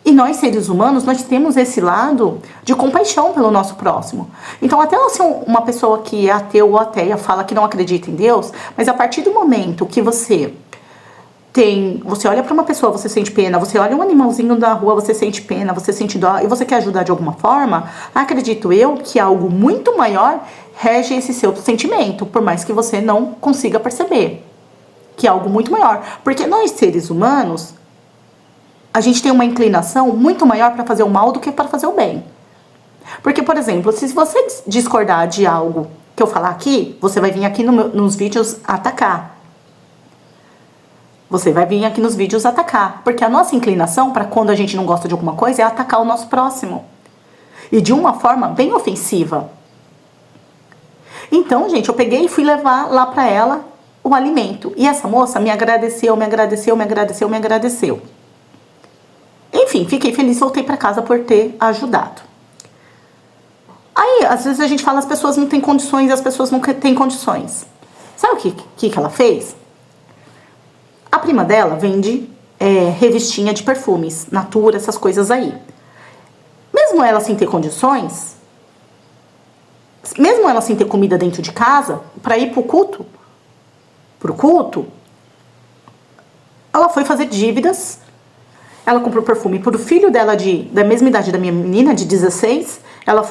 E nós, seres humanos, nós temos esse lado de compaixão pelo nosso próximo. Então, até assim, uma pessoa que é ateu ou ateia fala que não acredita em Deus, mas a partir do momento que você olha para uma pessoa, você sente pena, você olha um animalzinho da rua, você sente pena, você sente dó e você quer ajudar de alguma forma, acredito eu que algo muito maior rege esse seu sentimento, por mais que você não consiga perceber. Que é algo muito maior. Porque nós, seres humanos, a gente tem uma inclinação muito maior para fazer o mal do que para fazer o bem. Porque, por exemplo, se você discordar de algo que eu falar aqui, você vai vir aqui nos vídeos atacar. Você vai vir aqui nos vídeos atacar. Porque a nossa inclinação para quando a gente não gosta de alguma coisa é atacar o nosso próximo. E de uma forma bem ofensiva. Então, gente, eu peguei e fui levar lá para ela o alimento. E essa moça me agradeceu. Enfim, fiquei feliz, voltei para casa por ter ajudado. Aí, às vezes a gente fala, as pessoas não têm condições, as pessoas não têm condições. Sabe o que ela fez? A prima dela vende revistinha de perfumes, Natura, essas coisas aí. Mesmo ela sem ter condições, mesmo ela sem ter comida dentro de casa, para ir pro culto, ela foi fazer dívidas. Ela comprou perfume pro filho dela da mesma idade da minha menina, de 16. Ela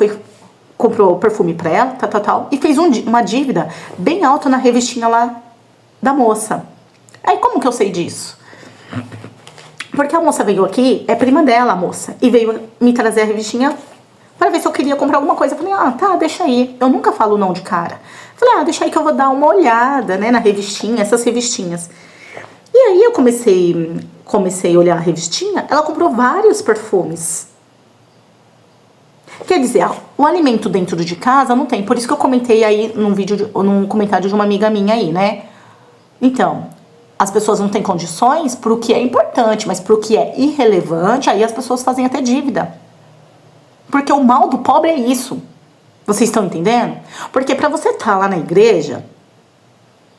comprou perfume pra ela, e fez uma dívida bem alta na revistinha lá da moça. Aí como que eu sei disso? Porque a moça veio aqui, é prima dela a moça, e veio me trazer a revistinha para ver se eu queria comprar alguma coisa. Eu falei, tá, deixa aí. Eu nunca falo não de cara. Eu falei, deixa aí que eu vou dar uma olhada, né, na revistinha, essas revistinhas. E aí eu comecei a olhar a revistinha, ela comprou vários perfumes. Quer dizer, o alimento dentro de casa não tem. Por isso que eu comentei aí num comentário de uma amiga minha aí, né? Então, as pessoas não têm condições pro que é importante, mas pro que é irrelevante, aí as pessoas fazem até dívida. Porque o mal do pobre é isso. Vocês estão entendendo? Porque para você estar lá na igreja,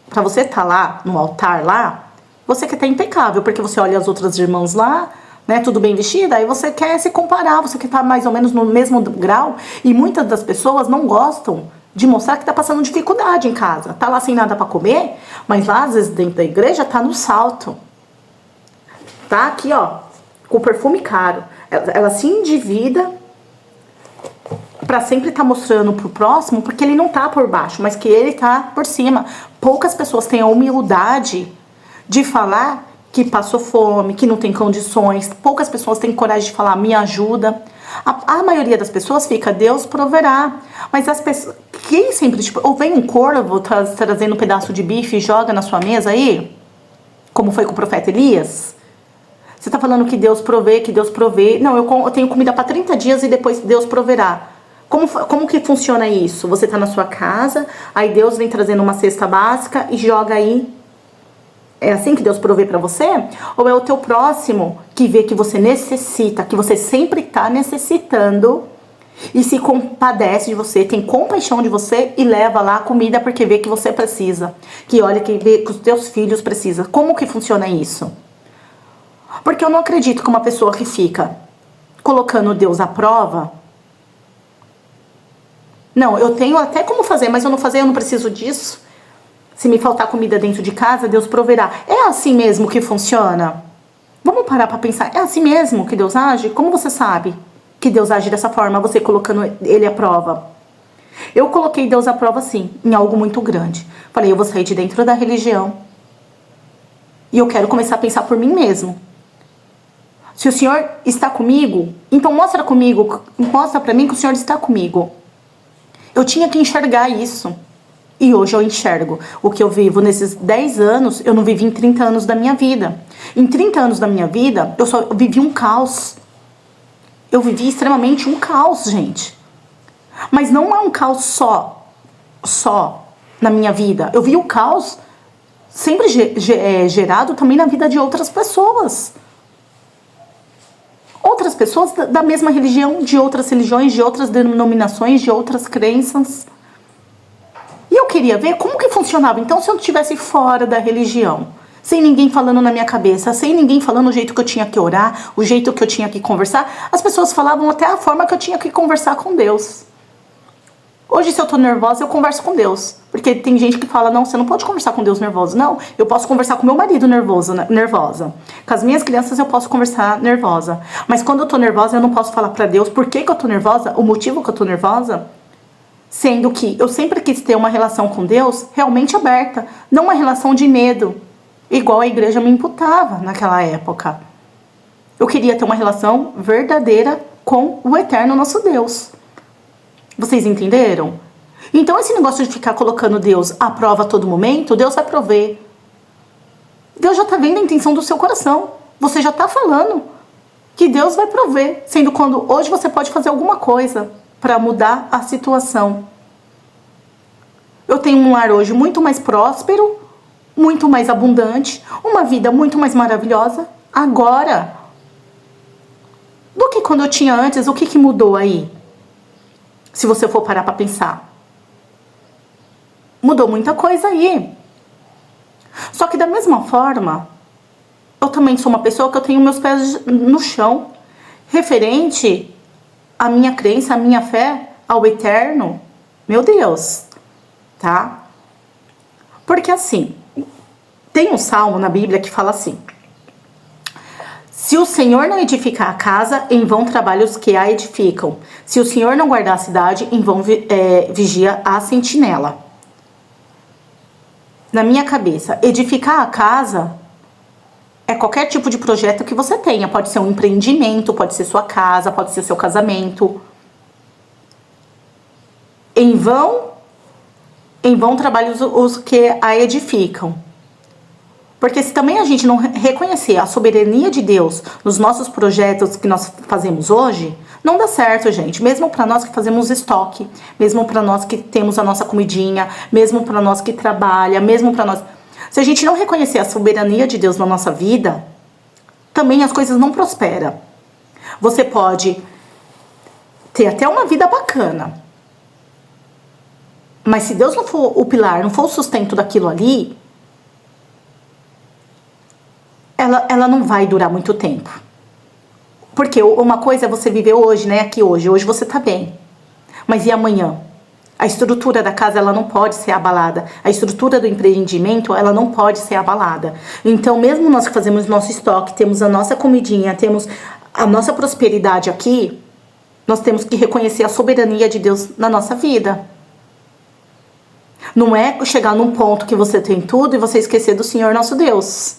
para você estar lá no altar lá, você quer estar impecável, porque você olha as outras irmãs lá, né, tudo bem vestida, aí você quer se comparar, você quer estar mais ou menos no mesmo grau, e muitas das pessoas não gostam de mostrar que tá passando dificuldade em casa. Tá lá sem nada para comer, mas lá às vezes dentro da igreja tá no salto. Tá aqui, ó, com perfume caro. Ela se endivida para sempre estar mostrando pro próximo, porque ele não tá por baixo, mas que ele tá por cima. Poucas pessoas têm a humildade de falar que passou fome, que não tem condições. Poucas pessoas têm coragem de falar, me ajuda. A maioria das pessoas fica, Deus proverá. Mas as pessoas, quem sempre, tipo, ou vem um corvo trazendo um pedaço de bife e joga na sua mesa aí, como foi com o profeta Elias? Você tá falando que Deus provê. Não, eu tenho comida para 30 dias e depois Deus proverá. Como que funciona isso? Você tá na sua casa, aí Deus vem trazendo uma cesta básica e joga aí. É assim que Deus provê para você? Ou é o teu próximo que vê que você necessita, que você sempre está necessitando e se compadece de você, tem compaixão de você e leva lá a comida porque vê que você precisa, que olha que vê que os teus filhos precisam. Como que funciona isso? Porque eu não acredito que uma pessoa que fica colocando Deus à prova, não, eu tenho até como fazer, mas eu não preciso disso. Se me faltar comida dentro de casa, Deus proverá. É assim mesmo que funciona? Vamos parar para pensar. É assim mesmo que Deus age? Como você sabe que Deus age dessa forma, você colocando Ele à prova? Eu coloquei Deus à prova, sim, em algo muito grande. Falei, eu vou sair de dentro da religião e eu quero começar a pensar por mim mesmo. Se o Senhor está comigo, então mostra para mim que o Senhor está comigo. Eu tinha que enxergar isso. E hoje eu enxergo. O que eu vivo nesses 10 anos, eu não vivi em 30 anos da minha vida. Em 30 anos da minha vida, eu vivi um caos. Eu vivi extremamente um caos, gente. Mas não é um caos só na minha vida. Eu vi o caos sempre gerado também na vida de outras pessoas. Outras pessoas da mesma religião, de outras religiões, de outras denominações, de outras crenças. E eu queria ver como que funcionava. Então, se eu estivesse fora da religião, sem ninguém falando na minha cabeça, sem ninguém falando o jeito que eu tinha que orar, o jeito que eu tinha que conversar, as pessoas falavam até a forma que eu tinha que conversar com Deus. Hoje, se eu tô nervosa, eu converso com Deus. Porque tem gente que fala, não, você não pode conversar com Deus nervoso. Não, eu posso conversar com meu marido nervosa. Com as minhas crianças eu posso conversar nervosa. Mas quando eu tô nervosa, eu não posso falar pra Deus por que eu tô nervosa, o motivo que eu tô nervosa. Sendo que eu sempre quis ter uma relação com Deus realmente aberta, não uma relação de medo, igual a igreja me imputava naquela época. Eu queria ter uma relação verdadeira com o eterno nosso Deus. Vocês entenderam? Então esse negócio de ficar colocando Deus à prova a todo momento, Deus vai prover. Deus já está vendo a intenção do seu coração. Você já está falando que Deus vai prover, sendo quando hoje você pode fazer alguma coisa para mudar a situação. Eu tenho um lar hoje muito mais próspero, muito mais abundante, uma vida muito mais maravilhosa agora do que quando eu tinha antes. O que mudou aí? Se você for parar para pensar, mudou muita coisa aí. Só que da mesma forma, eu também sou uma pessoa que eu tenho meus pés no chão, referente à minha crença, à minha fé, ao eterno, meu Deus, tá? Porque assim, tem um salmo na Bíblia que fala assim: se o Senhor não edificar a casa, em vão trabalham os que a edificam. Se o Senhor não guardar a cidade, em vão vigia a sentinela. Na minha cabeça, edificar a casa é qualquer tipo de projeto que você tenha. Pode ser um empreendimento, pode ser sua casa, pode ser seu casamento. Em vão trabalham os que a edificam. Porque se também a gente não reconhecer a soberania de Deus nos nossos projetos que nós fazemos hoje, não dá certo, gente. Mesmo para nós que fazemos estoque, mesmo para nós que temos a nossa comidinha, mesmo para nós que trabalha, mesmo para nós... Se a gente não reconhecer a soberania de Deus na nossa vida, também as coisas não prosperam. Você pode ter até uma vida bacana, mas se Deus não for o pilar, não for o sustento daquilo ali, ela não vai durar muito tempo. Porque uma coisa é você viver hoje, né? Aqui hoje você tá bem. Mas e amanhã? A estrutura da casa, ela não pode ser abalada. A estrutura do empreendimento, ela não pode ser abalada. Então, mesmo nós que fazemos nosso estoque, temos a nossa comidinha, temos a nossa prosperidade aqui, nós temos que reconhecer a soberania de Deus na nossa vida. Não é chegar num ponto que você tem tudo e você esquecer do Senhor nosso Deus,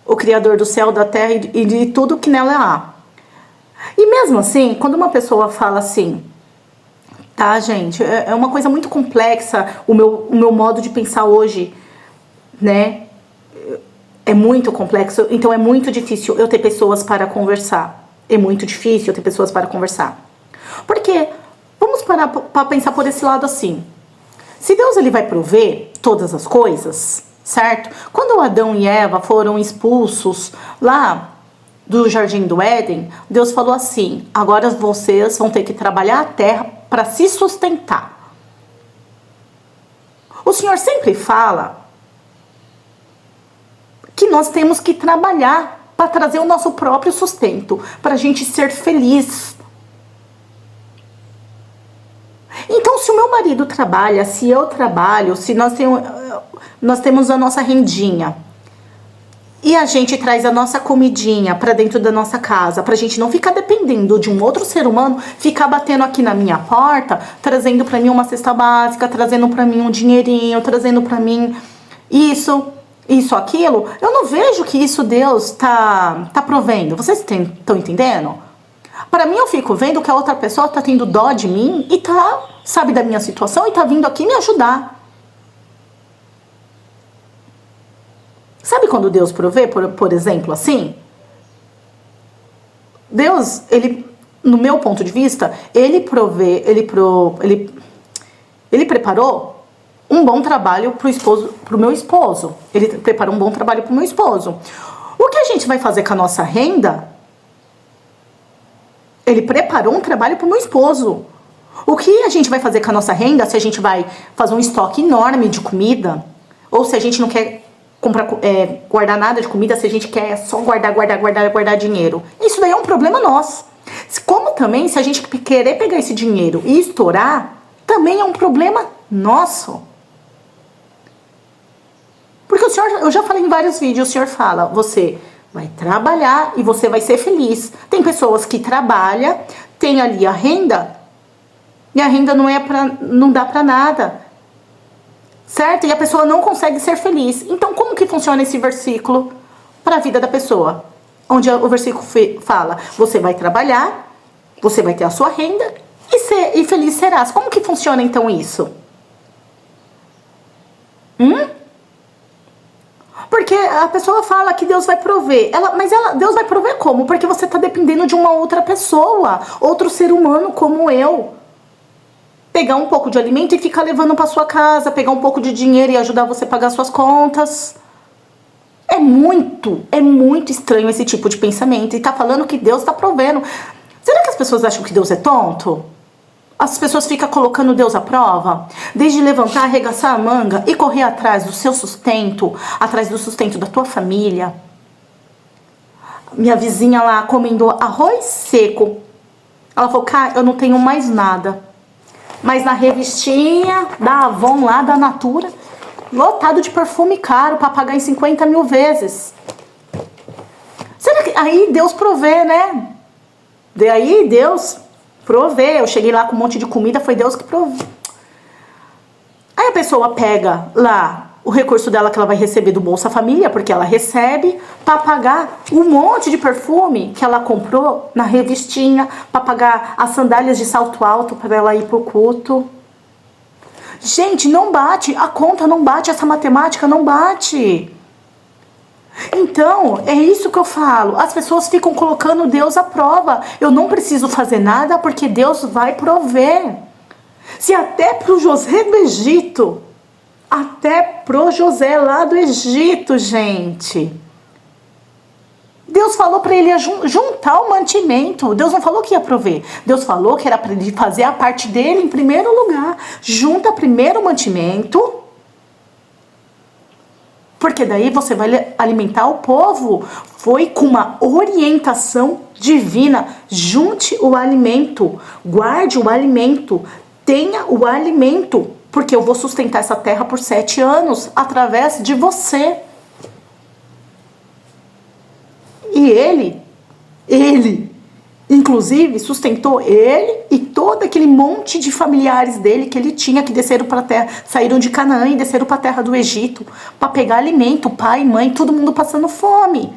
o Criador do céu, da terra e de tudo que nela há. E mesmo assim, quando uma pessoa fala assim, tá, gente, é uma coisa muito complexa, o meu modo de pensar hoje, né, é muito complexo, então é muito difícil eu ter pessoas para conversar. É muito difícil eu ter pessoas para conversar. Porque, vamos parar para pensar por esse lado assim. Se Deus ele vai prover todas as coisas, certo? Quando Adão e Eva foram expulsos lá do Jardim do Éden, Deus falou assim, agora vocês vão ter que trabalhar a terra para se sustentar. O Senhor sempre fala que nós temos que trabalhar para trazer o nosso próprio sustento, para a gente ser feliz. Então, se o meu marido trabalha, se eu trabalho, se nós temos a nossa rendinha e a gente traz a nossa comidinha para dentro da nossa casa, para a gente não ficar dependendo de um outro ser humano, ficar batendo aqui na minha porta, trazendo para mim uma cesta básica, trazendo para mim um dinheirinho, trazendo para mim isso, aquilo, eu não vejo que isso Deus tá provendo. Vocês estão entendendo? Para mim, eu fico vendo que a outra pessoa tá tendo dó de mim e sabe da minha situação e tá vindo aqui me ajudar. Sabe quando Deus provê, por exemplo, assim? Deus, ele, no meu ponto de vista, ele preparou um bom trabalho pro meu esposo. Ele preparou um bom trabalho pro meu esposo. O que a gente vai fazer com a nossa renda? Ele preparou um trabalho pro meu esposo. O que a gente vai fazer com a nossa renda? Se a gente vai fazer um estoque enorme de comida, ou se a gente não quer guardar nada de comida, se a gente quer só guardar dinheiro. Isso daí é um problema nosso. Como também, se a gente querer pegar esse dinheiro e estourar, também é um problema nosso. Porque o Senhor, eu já falei em vários vídeos, o Senhor fala, você vai trabalhar e você vai ser feliz. Tem pessoas que trabalham, tem ali a renda, e a renda não dá pra nada. Certo? E a pessoa não consegue ser feliz. Então, como que funciona esse versículo para a vida da pessoa? Onde o versículo fala, você vai trabalhar, você vai ter a sua renda e feliz serás. Como que funciona então isso? Porque a pessoa fala que Deus vai prover. Deus vai prover como? Porque você está dependendo de uma outra pessoa, outro ser humano como eu. Pegar um pouco de alimento e ficar levando para sua casa, pegar um pouco de dinheiro e ajudar você a pagar suas contas. É muito estranho esse tipo de pensamento. E tá falando que Deus está provendo. Será que as pessoas acham que Deus é tonto? As pessoas ficam colocando Deus à prova? Desde levantar, arregaçar a manga e correr atrás do seu sustento, atrás do sustento da tua família. Minha vizinha lá comendo arroz seco. Ela falou, cara, eu não tenho mais nada. Mas na revistinha da Avon lá, da Natura, lotado de perfume caro para pagar em 50 mil vezes. Será que aí Deus provê, né? Daí Deus provê. Eu cheguei lá com um monte de comida, foi Deus que provê. Aí a pessoa pega lá o recurso dela que ela vai receber do Bolsa Família, porque ela recebe, para pagar um monte de perfume que ela comprou na revistinha, para pagar as sandálias de salto alto para ela ir pro culto. Gente, não bate, a conta não bate, essa matemática não bate. Então, é isso que eu falo, as pessoas ficam colocando Deus à prova. Eu não preciso fazer nada porque Deus vai prover. Se até pro José do Egito até pro José lá do Egito, gente. Deus falou para ele juntar o mantimento. Deus não falou que ia prover. Deus falou que era para ele fazer a parte dele em primeiro lugar. Junta primeiro o mantimento, porque daí você vai alimentar o povo. Foi com uma orientação divina. Junte o alimento, guarde o alimento, tenha o alimento, porque eu vou sustentar essa terra por 7 anos através de você. E ele, inclusive, sustentou ele e todo aquele monte de familiares dele que ele tinha, que desceram para a terra, saíram de Canaã e desceram para a terra do Egito para pegar alimento, pai, mãe, todo mundo passando fome.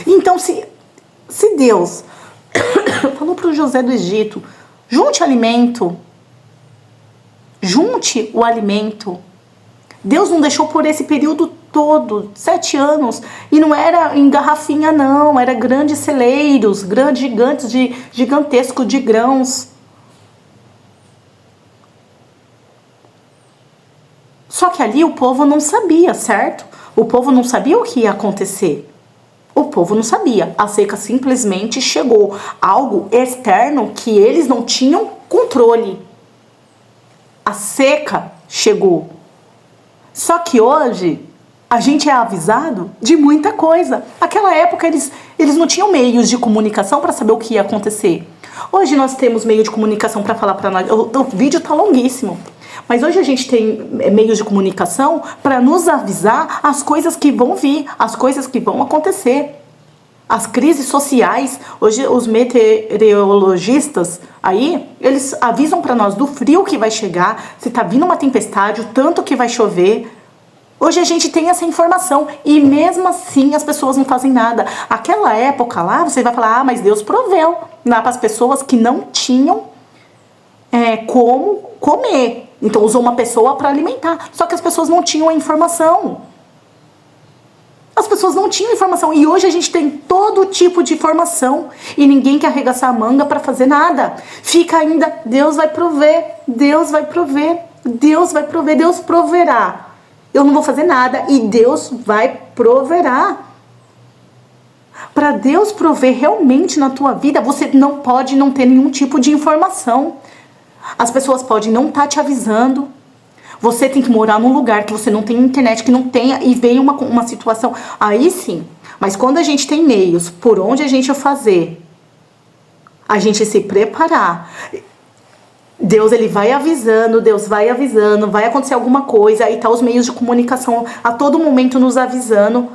Então, se Deus falou para o José do Egito, junte o alimento. Deus não deixou por esse período todo, 7 anos, e não era em garrafinha não, era grandes celeiros, gigantes, gigantescos de grãos. Só que ali o povo não sabia, certo? O povo não sabia o que ia acontecer. O povo não sabia. A seca simplesmente chegou. Algo externo que eles não tinham controle. A seca chegou. Só que hoje a gente é avisado de muita coisa. Naquela época eles não tinham meios de comunicação para saber o que ia acontecer. Hoje nós temos meio de comunicação para falar para nós. O vídeo tá longuíssimo. Mas hoje a gente tem meios de comunicação para nos avisar as coisas que vão vir, as coisas que vão acontecer. As crises sociais, hoje os meteorologistas aí, eles avisam para nós do frio que vai chegar, se tá vindo uma tempestade, o tanto que vai chover. Hoje a gente tem essa informação e mesmo assim as pessoas não fazem nada. Aquela época lá, você vai falar, mas Deus proveu lá para as pessoas que não tinham como comer. Então usou uma pessoa para alimentar. Só que as pessoas não tinham a informação. As pessoas não tinham informação. E hoje a gente tem todo tipo de informação. E ninguém quer arregaçar a manga para fazer nada. Fica ainda, Deus vai prover. Deus vai prover. Deus vai prover. Deus proverá. Eu não vou fazer nada. E Deus vai proverá. Para Deus prover realmente na tua vida, você não pode não ter nenhum tipo de informação. As pessoas podem não estar te avisando. Você tem que morar num lugar que você não tem internet, que não tenha, e veio uma situação. Aí sim. Mas quando a gente tem meios por onde a gente fazer, a gente se preparar. Deus, ele vai avisando, vai acontecer alguma coisa. Aí tá os meios de comunicação a todo momento nos avisando.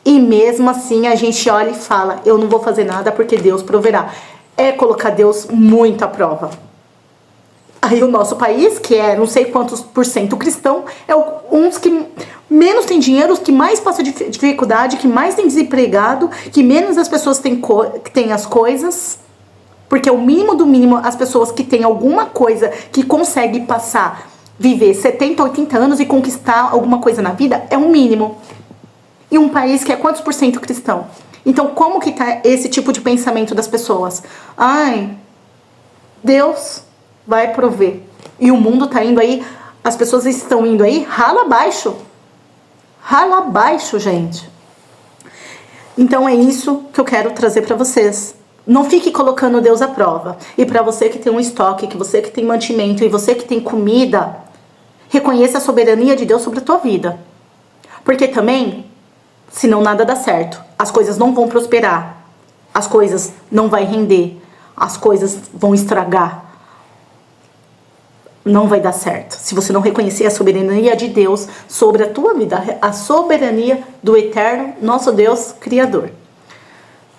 E mesmo assim a gente olha e fala, eu não vou fazer nada porque Deus proverá. É colocar Deus muito à prova. Aí o nosso país, que é não sei quantos % cristão, é um dos que menos tem dinheiro, os que mais passa dificuldade, que mais tem desempregado, que menos as pessoas têm as coisas. Porque o mínimo do mínimo, as pessoas que têm alguma coisa, que conseguem viver 70, 80 anos e conquistar alguma coisa na vida, é um mínimo. E um país que é quantos % cristão? Então, como que tá esse tipo de pensamento das pessoas? Ai, Deus vai prover. E o mundo tá indo aí, as pessoas estão indo aí rala abaixo. Rala abaixo, gente. Então é isso que eu quero trazer para vocês. Não fique colocando Deus à prova. E para você que tem um estoque, que você que tem mantimento e você que tem comida, reconheça a soberania de Deus sobre a tua vida. Porque também, senão nada dá certo. As coisas não vão prosperar. As coisas não vão render. As coisas vão estragar. Não vai dar certo. Se você não reconhecer a soberania de Deus sobre a tua vida. A soberania do eterno, nosso Deus Criador.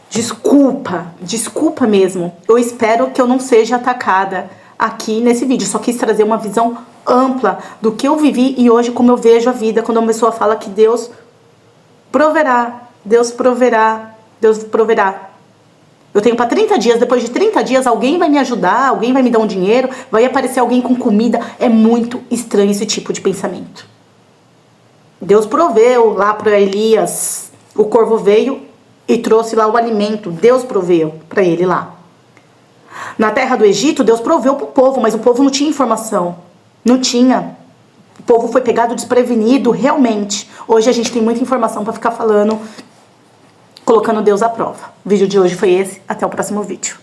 Desculpa mesmo. Eu espero que eu não seja atacada aqui nesse vídeo. Só quis trazer uma visão ampla do que eu vivi e hoje como eu vejo a vida. Quando uma pessoa fala que Deus proverá, Deus proverá, Deus proverá. Eu tenho para 30 dias, depois de 30 dias alguém vai me ajudar, alguém vai me dar um dinheiro, vai aparecer alguém com comida. É muito estranho esse tipo de pensamento. Deus proveu lá para Elias, o corvo veio e trouxe lá o alimento. Deus proveu para ele lá. Na terra do Egito, Deus proveu para o povo, mas o povo não tinha informação. Não tinha. O povo foi pegado desprevenido, realmente. Hoje a gente tem muita informação para ficar falando, colocando Deus à prova. O vídeo de hoje foi esse. Até o próximo vídeo.